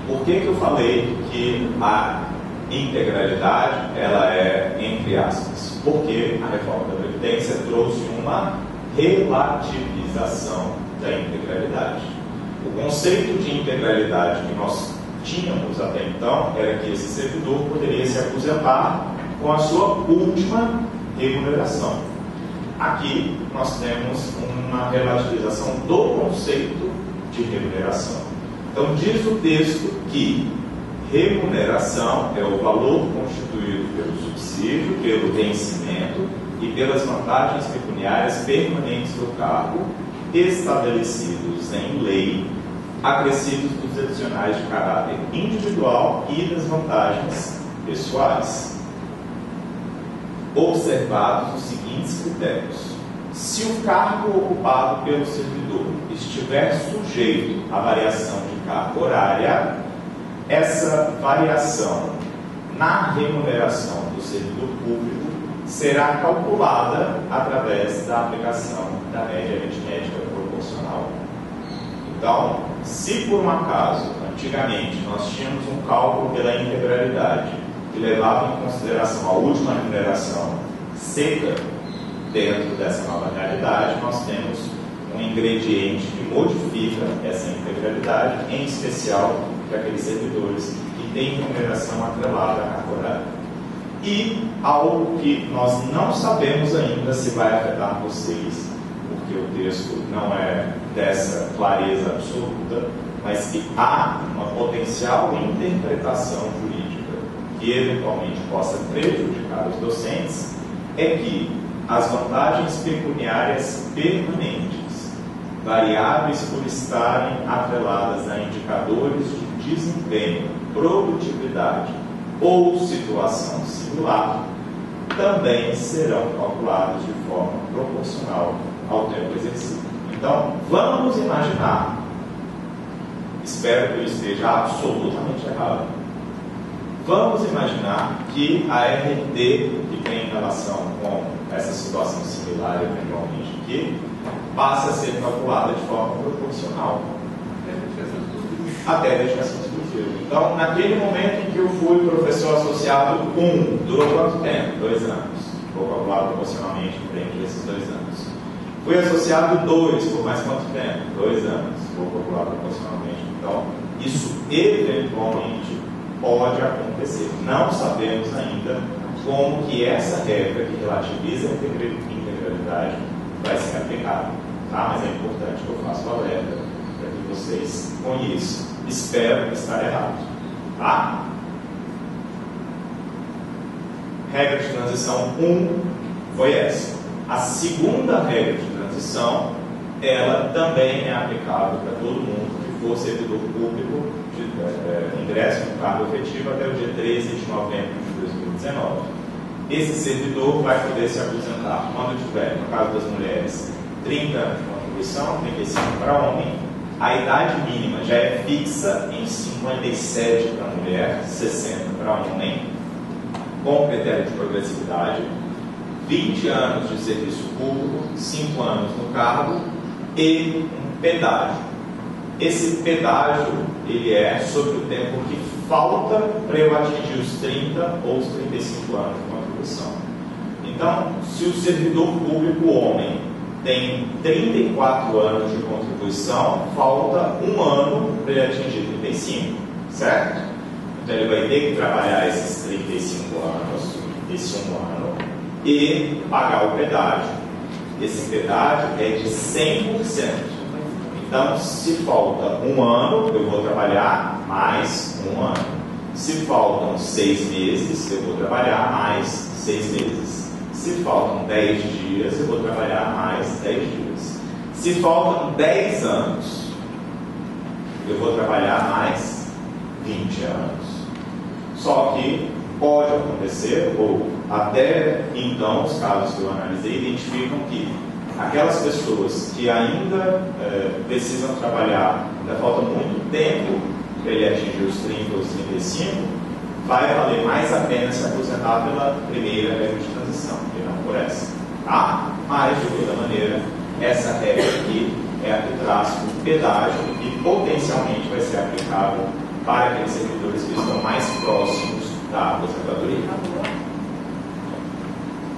Por que eu falei que a integralidade ela é entre aspas? Porque a reforma da Previdência trouxe uma relativização da integralidade. O conceito de integralidade que nós tínhamos até então era que esse servidor poderia se aposentar com a sua última remuneração. Aqui nós temos uma relativização do conceito de remuneração. Então diz o texto que remuneração é o valor constituído pelo subsídio, pelo vencimento e pelas vantagens pecuniárias permanentes do cargo, estabelecidos em lei, acrescidos dos adicionais de caráter individual e das vantagens pessoais. Observados os seguintes critérios: se o cargo ocupado pelo servidor estiver sujeito à variação de carga horária, essa variação na remuneração do servidor público será calculada através da aplicação da média aritmética proporcional. Então, se por um acaso, antigamente, nós tínhamos um cálculo pela integralidade que levava em consideração a última remuneração seca, dentro dessa nova realidade, nós temos um ingrediente que modifica essa integralidade, em especial para aqueles servidores que têm remuneração atrelada à carga horária. E algo que nós não sabemos ainda se vai afetar vocês, porque o texto não é dessa clareza absoluta, mas que há uma potencial interpretação jurídica que eventualmente possa prejudicar os docentes, é que as vantagens pecuniárias permanentes, variáveis por estarem atreladas a indicadores de desempenho, produtividade ou situação singular, também serão calculados de forma proporcional ao tempo exercido. Então, vamos imaginar, espero que eu esteja absolutamente errado, vamos imaginar que a RT que tem relação com essa situação similar eventualmente aqui, passa a ser calculada de forma proporcional até a dedicação exclusiva. Então, naquele momento em que eu fui professor associado 1, durou quanto tempo? 2 anos. Vou calcular proporcionalmente dentro desses 2 anos. Fui associado 2, por mais quanto tempo? 2 anos. Vou calcular proporcionalmente. Então, isso eventualmente pode acontecer. Não sabemos ainda como que essa regra que relativiza a integralidade vai ser aplicada. Tá? Mas é importante que eu faça o alerta para que vocês conheçam. Espero estar errado. Tá? Regra de transição 1 foi essa. A segunda regra de transição, ela também é aplicável para todo mundo que for servidor público de ingresso no cargo efetivo até o dia 13 de novembro de 2019. Esse servidor vai poder se aposentar quando tiver, no caso das mulheres, 30 anos de contribuição, 35 para homem. A idade mínima já é fixa em 57 para mulher, 60 para homem, com critério de progressividade, 20 anos de serviço público, 5 anos no cargo e um pedágio. Esse pedágio, ele é sobre o tempo que falta para eu atingir os 30 ou os 35 anos de contribuição. Então, se o servidor público homem tem 34 anos de contribuição, falta 1 ano para ele atingir 35, certo? Então ele vai ter que trabalhar esses 35 anos, esse 1 ano, e pagar o pedágio. Esse pedágio é de 100%. Então, se falta um ano, eu vou trabalhar mais um ano. Se faltam 6 meses, eu vou trabalhar mais 6 meses. Se faltam 10 dias, eu vou trabalhar mais 10 dias. Se faltam 10 anos, eu vou trabalhar mais 20 anos. Só que pode acontecer, ou até então, os casos que eu analisei identificam que aquelas pessoas que ainda precisam trabalhar, ainda falta muito tempo para ele atingir os 30 ou os 35, vai valer mais a pena se aposentar pela primeira regra de transição, e não por essa. Tá? Mas, de toda maneira, essa regra aqui é a que traz o pedágio e potencialmente vai ser aplicável para aqueles servidores que estão mais próximos da aposentadoria.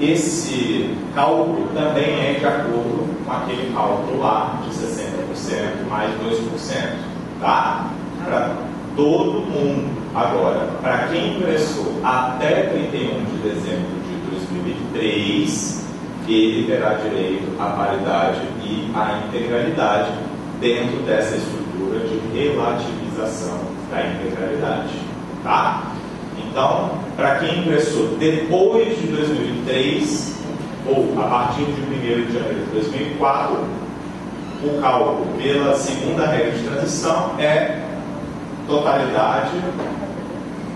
Esse cálculo também é de acordo com aquele cálculo lá de 60% mais 2%, tá? Para todo mundo. Agora, para quem ingressou até 31 de dezembro de 2003, ele terá direito à paridade e à integralidade dentro dessa estrutura de relativização da integralidade, tá? Então, para quem ingressou depois de 2003 ou a partir de 1º de janeiro de 2004, o cálculo pela segunda regra de transição é totalidade,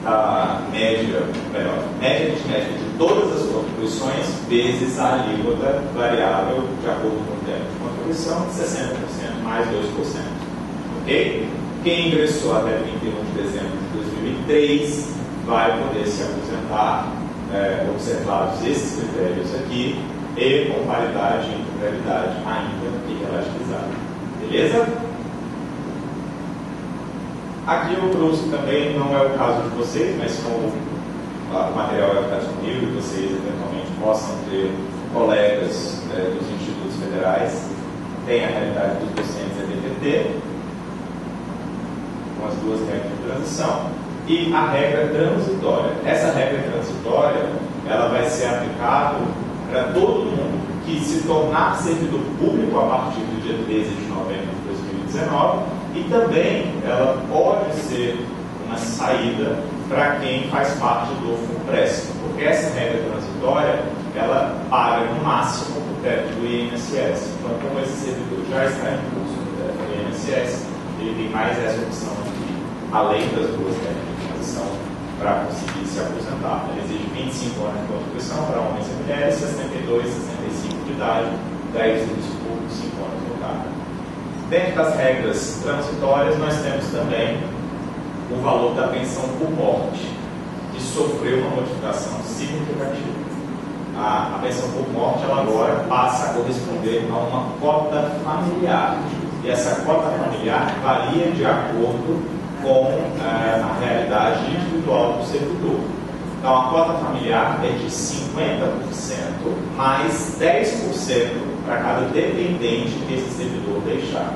a média aritmética de todas as contribuições vezes a alíquota variável de acordo com o tempo de contribuição, 60% mais 2%. Ok? Quem ingressou até 31 de dezembro de 2003 vai poder se aposentar, observados esses critérios aqui, e com paridade e integralidade ainda que relativizada. Beleza? Aqui eu trouxe também, não é o caso de vocês, mas como o material vai ficar disponível e vocês eventualmente possam ter colegas dos institutos federais, tem a realidade dos docentes EBPT, com as duas regras de transição, e a regra transitória. Essa regra transitória, ela vai ser aplicável para todo mundo que se tornar servidor público a partir do dia 13 de novembro de 2019, e também ela pode ser uma saída para quem faz parte do FUNPRESP, porque essa regra transitória, ela paga no máximo o teto do INSS. Então, como esse servidor já está em curso no teto do INSS, ele tem mais essa opção aqui, além das duas regras de transição, para conseguir se aposentar. Ele exige 25 anos de contribuição para homens e mulheres, 62, 65 de idade, 10 anos por 5 anos no cargo. Dentro das regras transitórias, nós temos também o valor da pensão por morte, que sofreu uma modificação significativa. A pensão por morte, ela agora passa a corresponder a uma cota familiar. E essa cota familiar varia de acordo com a realidade individual do servidor. Então, a cota familiar é de 50% mais 10% para cada dependente que esse servidor deixar.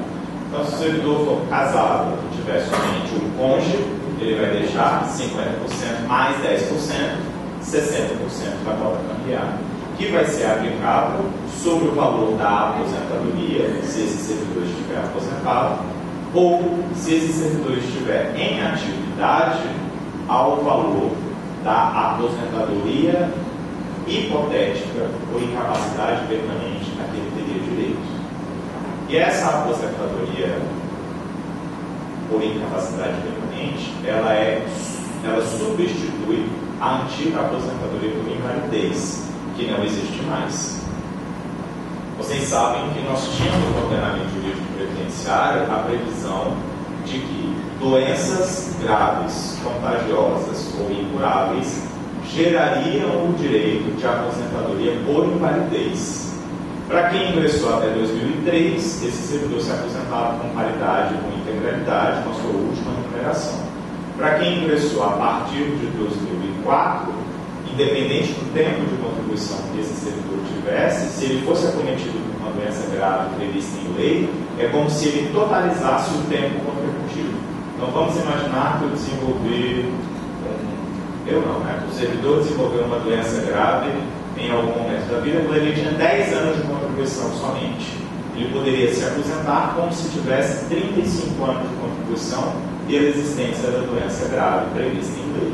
Então, se o servidor for casado e tiver somente um cônjuge, ele vai deixar 50% mais 10%, 60% da cota familiar, que vai ser aplicável sobre o valor da aposentadoria, se esse servidor estiver aposentado, ou se esse servidor estiver em atividade, ao valor da aposentadoria hipotética ou incapacidade permanente a que ele teria direito. E essa aposentadoria por incapacidade permanente, ela substitui a antiga aposentadoria por invalidez, que não existe mais. Vocês sabem que nós tínhamos no ordenamento jurídico previdenciário a previsão de que doenças graves, contagiosas ou incuráveis gerariam o direito de aposentadoria por invalidez. Para quem ingressou até 2003, esse servidor se aposentava com paridade, com integralidade, com a sua última remuneração. Para quem ingressou a partir de 2004, independente do tempo de contribuição que esse servidor tivesse, se ele fosse acometido por uma doença grave prevista em lei, é como se ele totalizasse o tempo contributivo. Então vamos imaginar que eu desenvolvi, o servidor desenvolveu uma doença grave em algum momento da vida, quando ele tinha 10 anos de contribuição somente. Ele poderia se aposentar como se tivesse 35 anos de contribuição e a existência da doença grave prevista em lei.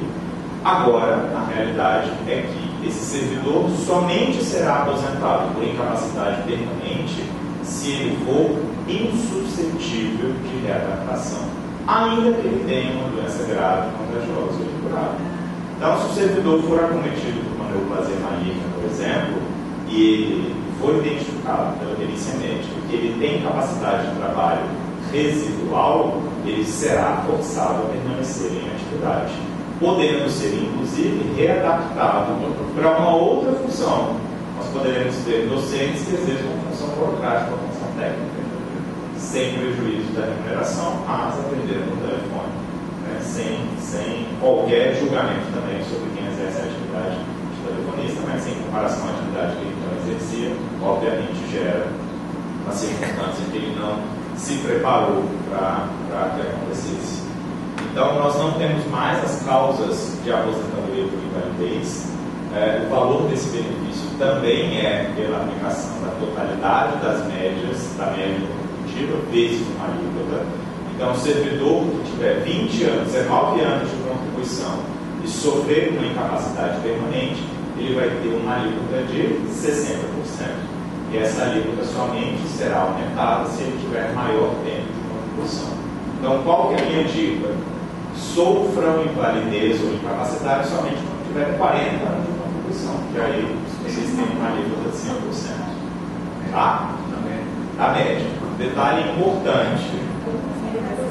Agora, a realidade é que esse servidor somente será aposentado por incapacidade permanente se ele for insuscetível de readaptação, ainda que ele tenha uma doença grave, contagiosa ou incurável. Então, se o servidor for acometido por uma neoplasia maligna, por exemplo, e ele foi identificado pela perícia médica que ele tem capacidade de trabalho residual, ele será forçado a permanecer em atividade, podendo ser, inclusive, readaptado para uma outra função. Nós poderemos ter docentes que exerçam uma função burocrática, uma função técnica, sem prejuízo da remuneração, mas atendendo no telefone, né? sem qualquer julgamento também sobre quem exerce a atividade de telefonista, mas sem comparação à atividade que ele então exercia, obviamente gera uma circunstância que ele não se preparou para que acontecesse. Então, nós não temos mais as causas de aposentadoria por invalidez. O valor desse benefício também é pela aplicação da totalidade das médias, da média contributiva, vezes uma alíquota. Então, o servidor que tiver 20 anos, 19 anos de contribuição e sofrer uma incapacidade permanente, ele vai ter uma alíquota de 60%. E essa alíquota somente será aumentada se ele tiver maior tempo de contribuição. Então, qual que é a minha dica? Sofram invalidez ou incapacidade somente quando tiver 40 anos de contribuição, que aí vocês têm uma alíquota de 5%. Tá? A média. Detalhe importante: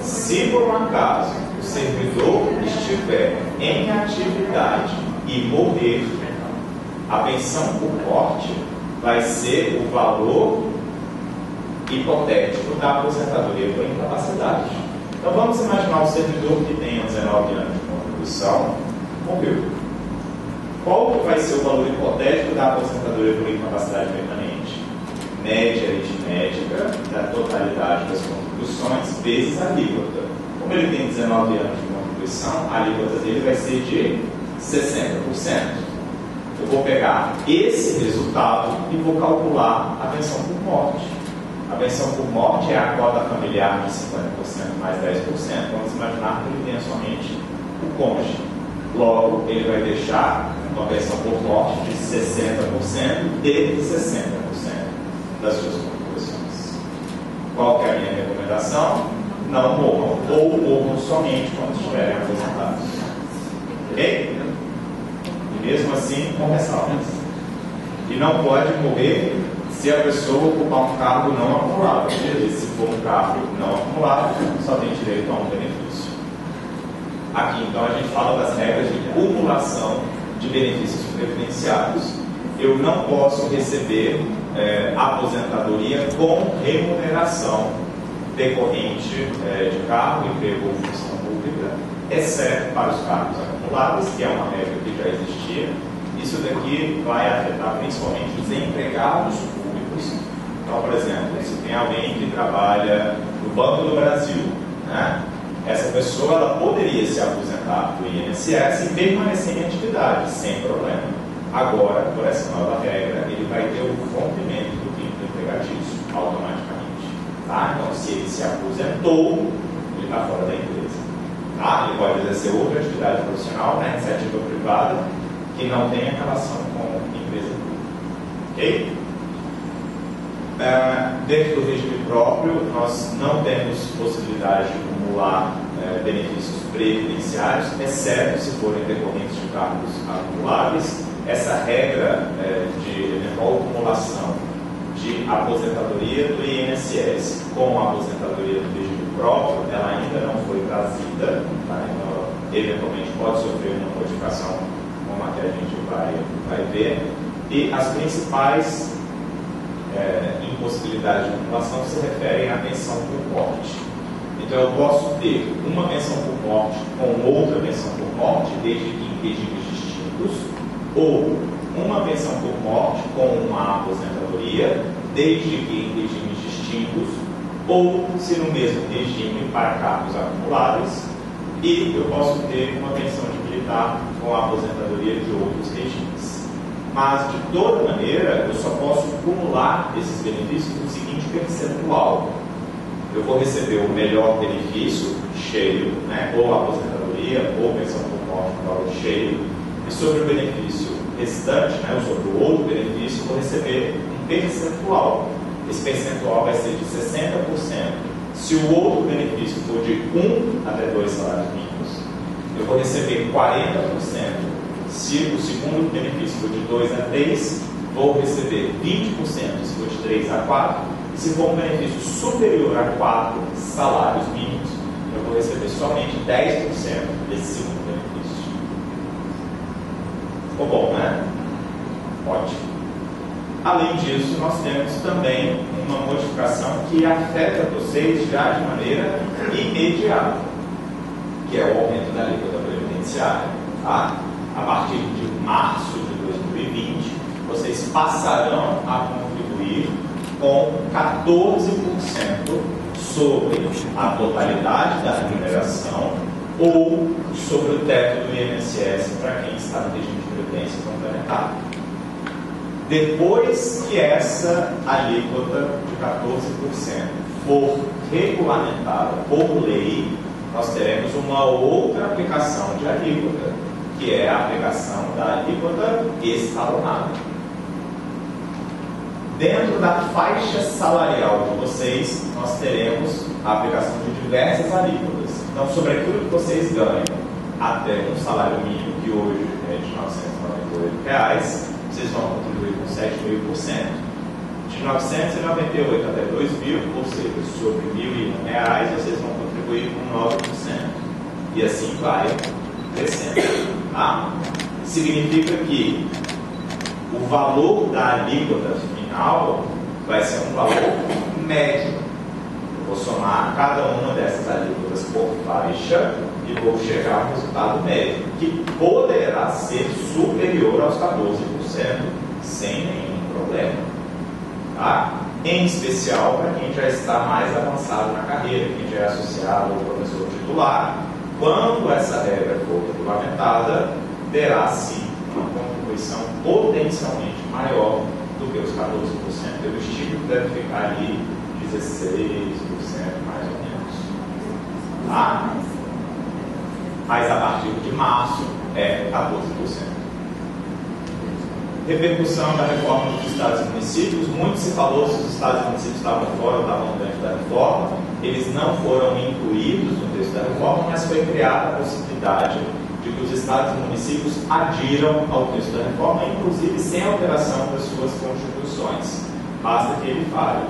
se por um acaso o servidor estiver em atividade e morrer, a pensão por morte vai ser o valor hipotético da aposentadoria por incapacidade. Então vamos imaginar um servidor que tenha 19 anos de contribuição, morreu. Qual vai ser o valor hipotético da aposentadoria por incapacidade permanente? Média aritmética da totalidade das contribuições vezes a alíquota. Como ele tem 19 anos de contribuição, a alíquota dele vai ser de 60%. Eu vou pegar esse resultado e vou calcular a pensão por morte. A pensão por morte é a cota familiar de 50% mais 10%. Vamos imaginar que ele tenha somente o cônjuge. Logo, ele vai deixar uma pensão por morte de 60% de 60% das suas contribuições. Qual que é a minha recomendação? Não morram, ou morram somente quando estiverem aposentados. Ok? E mesmo assim, com ressalvas. E não pode morrer se a pessoa ocupar um cargo não acumulado. Se for um cargo não acumulado, só tem direito a um benefício. Aqui, então, a gente fala das regras de cumulação de benefícios previdenciários. Eu não posso receber aposentadoria com remuneração decorrente de cargo, emprego ou função pública, exceto para os cargos acumulados, que é uma regra que já existia. Isso daqui vai afetar principalmente os empregados públicos. Então, por exemplo, se tem alguém que trabalha no Banco do Brasil, né? Essa pessoa ela poderia se aposentar do INSS e permanecer em atividade, sem problema. Agora, por essa nova regra, ele vai ter o rompimento do vínculo empregatício automaticamente. Tá? Então, se ele se aposentou, ele está fora da empresa. Tá? Ele pode exercer outra atividade profissional, né? Iniciativa privada, que não tem relação com empresa pública. Ok? Dentro do regime próprio, nós não temos possibilidade de acumular benefícios previdenciários, exceto se forem decorrentes de cargos acumuláveis. Essa regra de eventual acumulação de aposentadoria do INSS com a aposentadoria do regime próprio, ela ainda não foi trazida, tá? Então, eventualmente pode sofrer uma modificação, como a que a gente vai ver. E as principais impossibilidades de acumulação se referem à pensão por morte. Então, eu posso ter uma pensão por morte com outra pensão por morte, desde que em regimes distintos, ou uma pensão por morte com uma aposentadoria, desde que em regimes distintos, ou se no mesmo regime para cargos acumulados, e eu posso ter uma pensão de militar com a aposentadoria de outros regimes. Mas, de toda maneira, eu só posso acumular esses benefícios no seguinte percentual. Eu vou receber o melhor benefício, cheio, né, ou aposentadoria, ou pensão por morte no valor cheio, e sobre o benefício restante, né, ou sobre o outro benefício, eu vou receber um percentual. Esse percentual vai ser de 60%. Se o outro benefício for de 1 até 2 salários mínimos, eu vou receber 40%. Se o segundo benefício for de 2 a 3, vou receber 20%. Se for de 3 a 4, e se for um benefício superior a 4 salários mínimos, eu vou receber somente 10% desse segundo benefício. Ficou bom, né? Ótimo. Além disso, nós temos também uma modificação que afeta vocês já de maneira imediata, que é o aumento da alíquota previdenciária. Tá? A partir de março de 2020, vocês passarão a contribuir com 14% sobre a totalidade da remuneração ou sobre o teto do INSS para quem está no regime de previdência complementar. Depois que essa alíquota de 14% for regulamentada por lei, nós teremos uma outra aplicação de alíquota, que é a aplicação da alíquota escalonada. Dentro da faixa salarial de vocês, nós teremos a aplicação de diversas alíquotas. Então, sobre aquilo que vocês ganham até um salário mínimo, que hoje é de R$ 998, vocês vão contribuir com 7,5%. De 998 até 2.000, ou seja, sobre R$ 1.001, vocês vão contribuir com 9%. E assim vai crescendo. Tá? Significa que o valor da alíquota final vai ser um valor médio. Eu vou somar cada uma dessas alíquotas por faixa e vou chegar ao resultado médio, que poderá ser superior aos 14%, sem nenhum problema. Tá? Em especial para quem já está mais avançado na carreira, quem já é associado ou professor titular. Quando essa regra for regulamentada, terá sim uma contribuição potencialmente maior do que os 14%. Eu estimo que deve ficar ali 16%, mais ou menos. Tá? Mas a partir de março é 14%. Repercussão da reforma dos estados e municípios. Muito se falou se os estados e municípios estavam fora ou estavam dentro da reforma. Eles não foram incluídos no texto da reforma, mas foi criada a possibilidade de que os estados e municípios adiram ao texto da reforma, inclusive sem alteração das suas constituições. Basta que ele fale: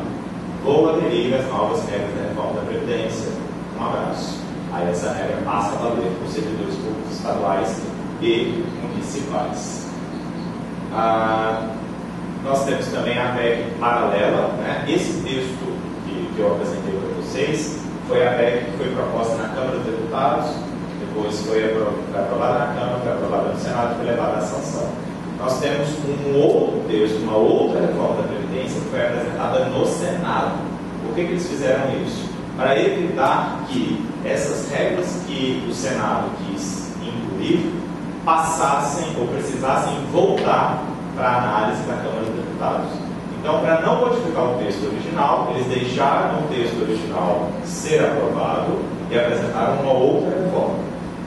vou aderir às novas regras da reforma da Previdência. Um abraço. Aí essa regra passa a valer para os servidores públicos estaduais e municipais. Nós temos também a PEC paralela, né? Esse texto que eu apresentei para vocês foi a PEC que foi proposta na Câmara dos Deputados, depois foi aprovada na Câmara, foi aprovada no Senado e foi levada à sanção. Nós temos um outro texto, uma outra reforma da Previdência que foi apresentada no Senado. Por que eles fizeram isso? Para evitar que essas regras que o Senado quis incluir passassem ou precisassem voltar para a análise da Câmara dos Deputados. Então, para não modificar o texto original, eles deixaram o texto original ser aprovado e apresentaram uma outra reforma.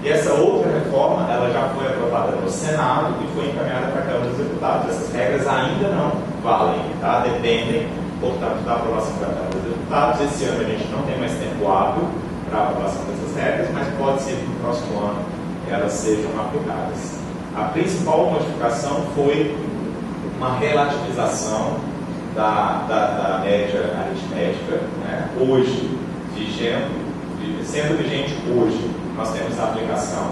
E essa outra reforma, ela já foi aprovada no Senado e foi encaminhada para a Câmara dos Deputados. Essas regras ainda não valem, tá? Dependem, portanto, da aprovação da Câmara dos Deputados. Esse ano a gente não tem mais tempo hábil para a aprovação dessas regras, mas pode ser que no próximo ano elas sejam aplicadas. A principal modificação foi uma relativização da média aritmética, né? Hoje, sendo vigente hoje, nós temos a aplicação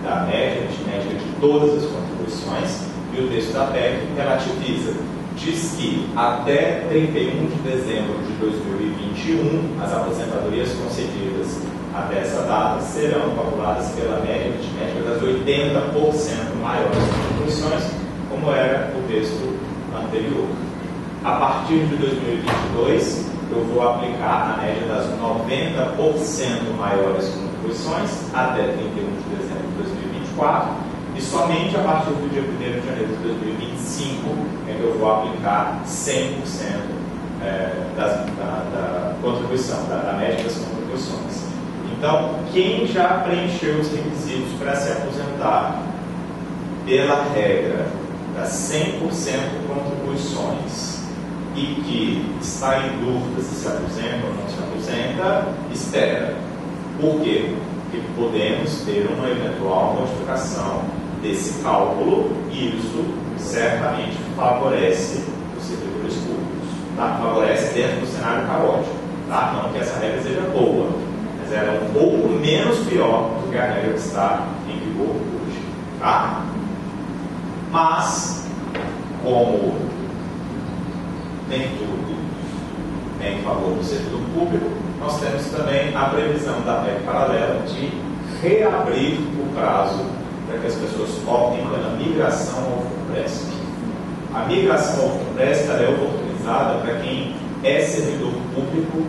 da média aritmética de todas as contribuições, e o texto da PEC relativiza. Diz que até 31 de dezembro de 2021, as aposentadorias concedidas até essa data serão calculadas pela média aritmética das 80% maiores contribuições, como era o texto anterior. A partir de 2022, eu vou aplicar a média das 90% maiores contribuições até 31 de dezembro de 2024, e somente a partir do dia 1º de janeiro de 2025, em que eu vou aplicar 100% da contribuição, da média das contribuições. Então, quem já preencheu os requisitos para se aposentar pela regra das 100% contribuições e que está em dúvida se se aposenta ou não se aposenta, espera. Por quê? Porque podemos ter uma eventual modificação desse cálculo e isso certamente favorece os servidores públicos. Tá? Favorece dentro do cenário caótico. Tá? Não que essa regra seja boa, mas ela é um pouco menos pior do que a regra que está em vigor hoje. Tá? Mas, como nem tudo é em favor do servidor público, nós temos também a previsão da PEC paralela de reabrir o prazo para que as pessoas optem pela migração ao FUNPRESP. A migração ao FUNPRESP é oportunizada para quem é servidor público,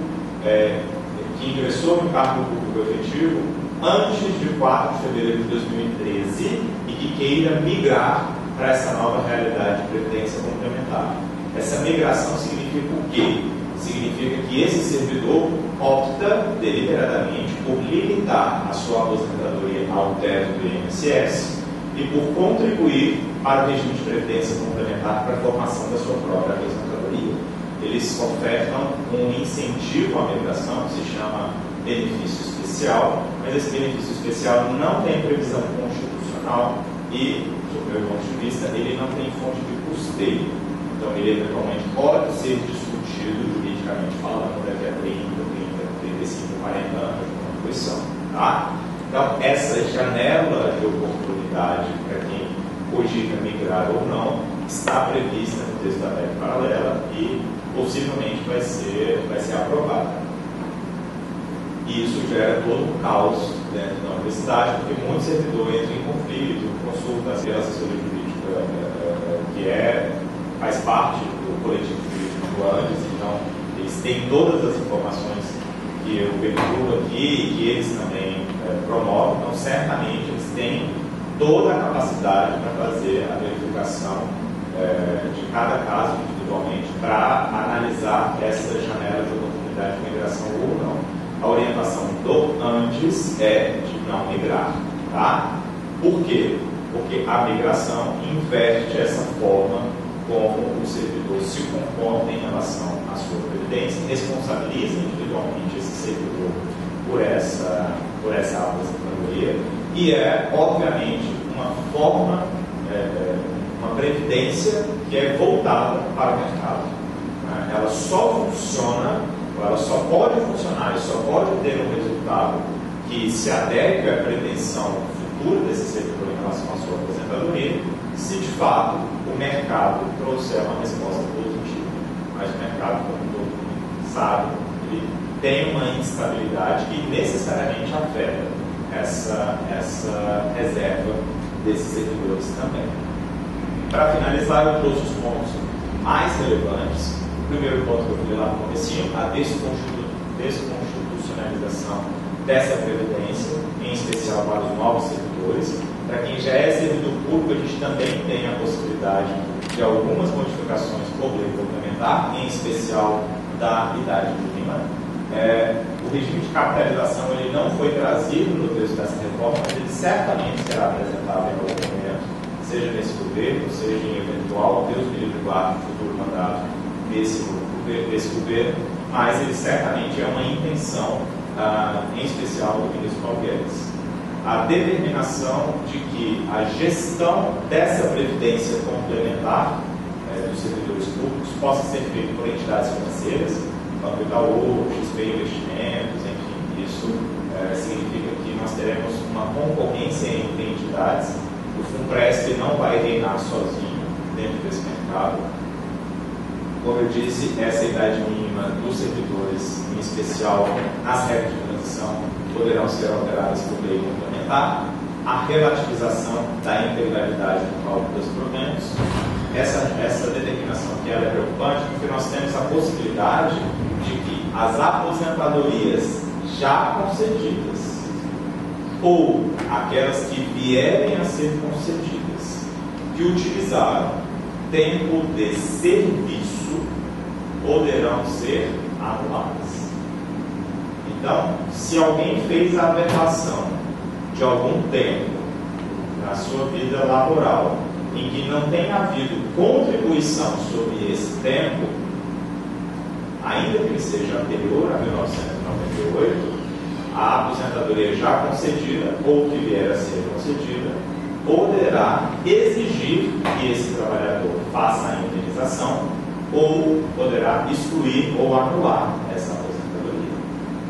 que ingressou no cargo público efetivo antes de 4 de fevereiro de 2013 e que queira migrar para essa nova realidade de previdência complementar. Essa migração significa o quê? Significa que esse servidor opta deliberadamente por limitar a sua aposentadoria ao teto do INSS e por contribuir para o regime de previdência complementar para a formação da sua própria aposentadoria. Eles ofertam um incentivo à migração que se chama benefício especial, mas esse benefício especial não tem previsão constitucional e, do meu ponto de vista, ele não tem fonte de custeio. Então, ele eventualmente pode ser discutido juridicamente falando daqui a 30, 35, 40 anos de contribuição. Tá? Então, essa janela de oportunidade para quem cogita migrar ou não está prevista no texto da PEC paralela e possivelmente vai ser aprovada. E isso gera todo um caos dentro da universidade, porque muitos servidores entram em conflito, consultam a assessoria jurídica que faz parte do coletivo jurídico do ANDES, então eles têm todas as informações que eu veicula aqui e que eles também promovem, então certamente eles têm toda a capacidade para fazer a verificação de cada caso individualmente para analisar essa janela de oportunidade de migração ou não. A orientação do ANDES é de não migrar. Tá? Por quê? Porque a migração inverte essa forma como o servidor se comporta em relação à sua previdência, responsabiliza individualmente esse servidor por essa aposentadoria e obviamente, uma forma, uma previdência que é voltada para o mercado. Ela só funciona, ela só pode funcionar e só pode ter um resultado que se adeque à pretensão futura desse servidor em relação à sua aposentadoria, se de fato o mercado trouxer uma resposta positiva. Mas o mercado, como todo mundo sabe, ele tem uma instabilidade que necessariamente afeta essa reserva desses servidores também. Para finalizar, eu trouxe os pontos mais relevantes. O primeiro ponto que eu falei lá no comecinho, a desconstitucionalização dessa previdência, em especial para os novos servidores. Para quem já é servidor público, a gente também tem a possibilidade de algumas modificações por lei complementar, em especial da idade mínima. O regime de capitalização ele não foi trazido no texto dessa reforma, mas ele certamente será apresentado em algum momento, seja nesse governo, seja em eventual, Deus me livre guarde, futuro mandato desse governo, mas ele certamente é uma intenção, em especial do ministro Paulo Guedes. A determinação de que a gestão dessa previdência complementar dos servidores públicos possa ser feita por entidades financeiras, Banco Itaú, XP Investimentos, enfim, isso significa que nós teremos uma concorrência entre entidades. O FUNPRESP não vai reinar sozinho dentro desse mercado. Como eu disse, essa idade mínima dos servidores, em especial nas regras de transição, poderão ser alteradas por lei complementar. A relativização da integralidade do cálculo dos proventos. Essa determinação que ela é preocupante, porque nós temos a possibilidade de que as aposentadorias já concedidas ou aquelas que vierem a ser concedidas que utilizaram tempo de serviço poderão ser anuladas. Então, se alguém fez a aberração de algum tempo na sua vida laboral em que não tem havido contribuição sobre esse tempo, ainda que ele seja anterior a 1998, a aposentadoria já concedida ou que vier a ser concedida poderá exigir que esse trabalhador faça a indenização ou poderá excluir ou anular essa aposentadoria.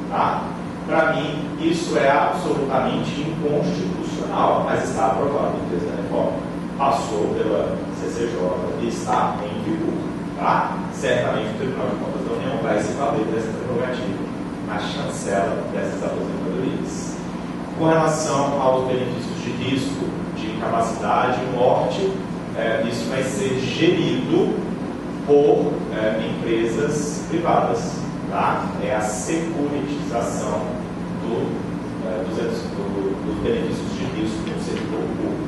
Tá? Para mim, isso é absolutamente inconstitucional, mas está aprovado no texto da reforma. Passou pela CCJ e está em vigor. Tá? Certamente o Tribunal de Contas da União vai se valer dessa prerrogativa na chancela dessas aposentadorias. Com relação aos benefícios de risco, de incapacidade e morte, isso vai ser gerido por empresas privadas. Tá? É a securitização dos benefícios de risco no setor público.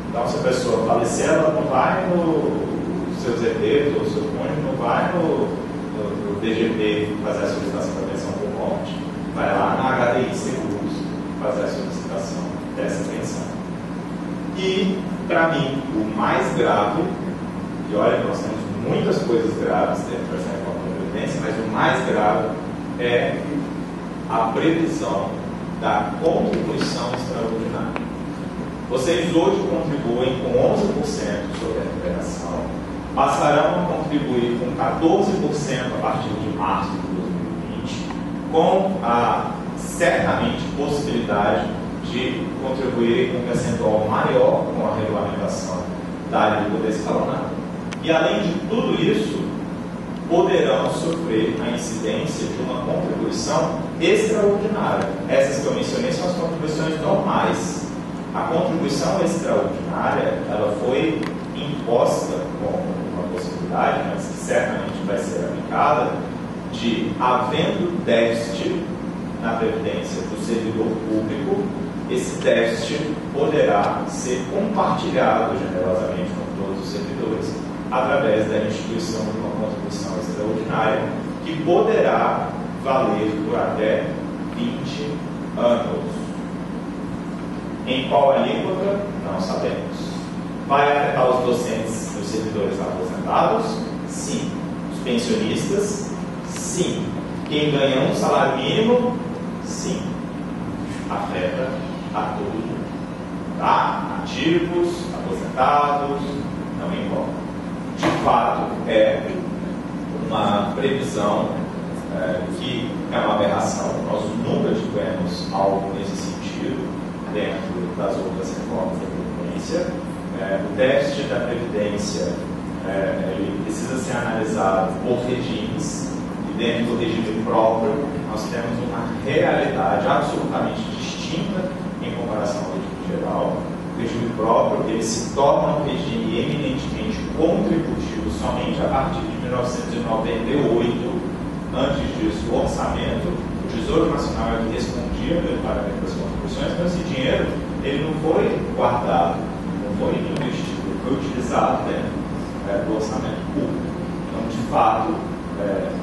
Então, se a pessoa falecer, ela não vai no seus herdeiros ou seu cônjuge, não vai no DGP fazer a solicitação da pensão por morte, vai lá na HDI Seguros fazer a solicitação dessa pensão. E, para mim, o mais grave, e olha, nós temos muitas coisas graves dentro dessa reforma da Previdência, mas o mais grave é a previsão da contribuição extraordinária. Vocês hoje contribuem com 11% sobre a recuperação, passarão a contribuir com 14% a partir de março de 2020, com a certamente possibilidade de contribuir com um percentual maior com a regulamentação da alíquota escalonada. E além de tudo isso, poderão sofrer a incidência de uma contribuição extraordinária. Essas que eu mencionei são as contribuições normais. A contribuição extraordinária, ela foi imposta como uma possibilidade, mas que certamente vai ser aplicada, de, havendo déficit na previdência do servidor público, esse déficit poderá ser compartilhado generosamente com todos os servidores, através da instituição de uma contribuição extraordinária, que poderá valer por até 20 anos. Em qual alíquota? Não sabemos. Vai afetar os docentes, os servidores aposentados? Sim. Os pensionistas? Sim. Quem ganha um salário mínimo? Sim. Afeta a todo mundo. Tá? Ativos, aposentados, não importa. De fato, é uma previsão que é uma aberração. Nós nunca tivemos algo nesse sentido dentro das outras reformas da Previdência. O déficit da Previdência ele precisa ser analisado por regimes, e dentro do regime próprio nós temos uma realidade absolutamente distinta em comparação ao regime geral. O regime próprio ele se torna um regime eminentemente contributivo somente a partir de 1998. Antes disso, o orçamento, o Tesouro Nacional ele respondia pelo pagamento das contribuições, mas esse dinheiro ele não foi guardado, não foi investido, foi utilizado dentro do orçamento público. Então, de fato,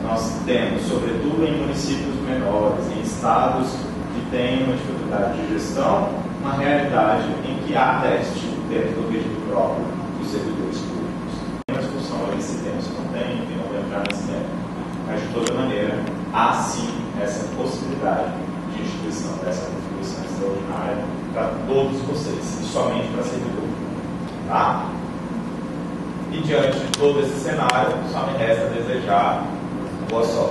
nós temos, sobretudo em municípios menores, em estados que têm uma dificuldade de gestão, uma realidade em que há déficit dentro do regime próprio dos servidores públicos. Tem uma discussão ali se temos ou não tem, não vou entrar nesse tema. Mas, de toda maneira, há sim essa possibilidade de instituição dessa contribuição extraordinária para todos vocês, e somente para servidor público. Tá? E diante de todo esse cenário, só me resta desejar boa sorte.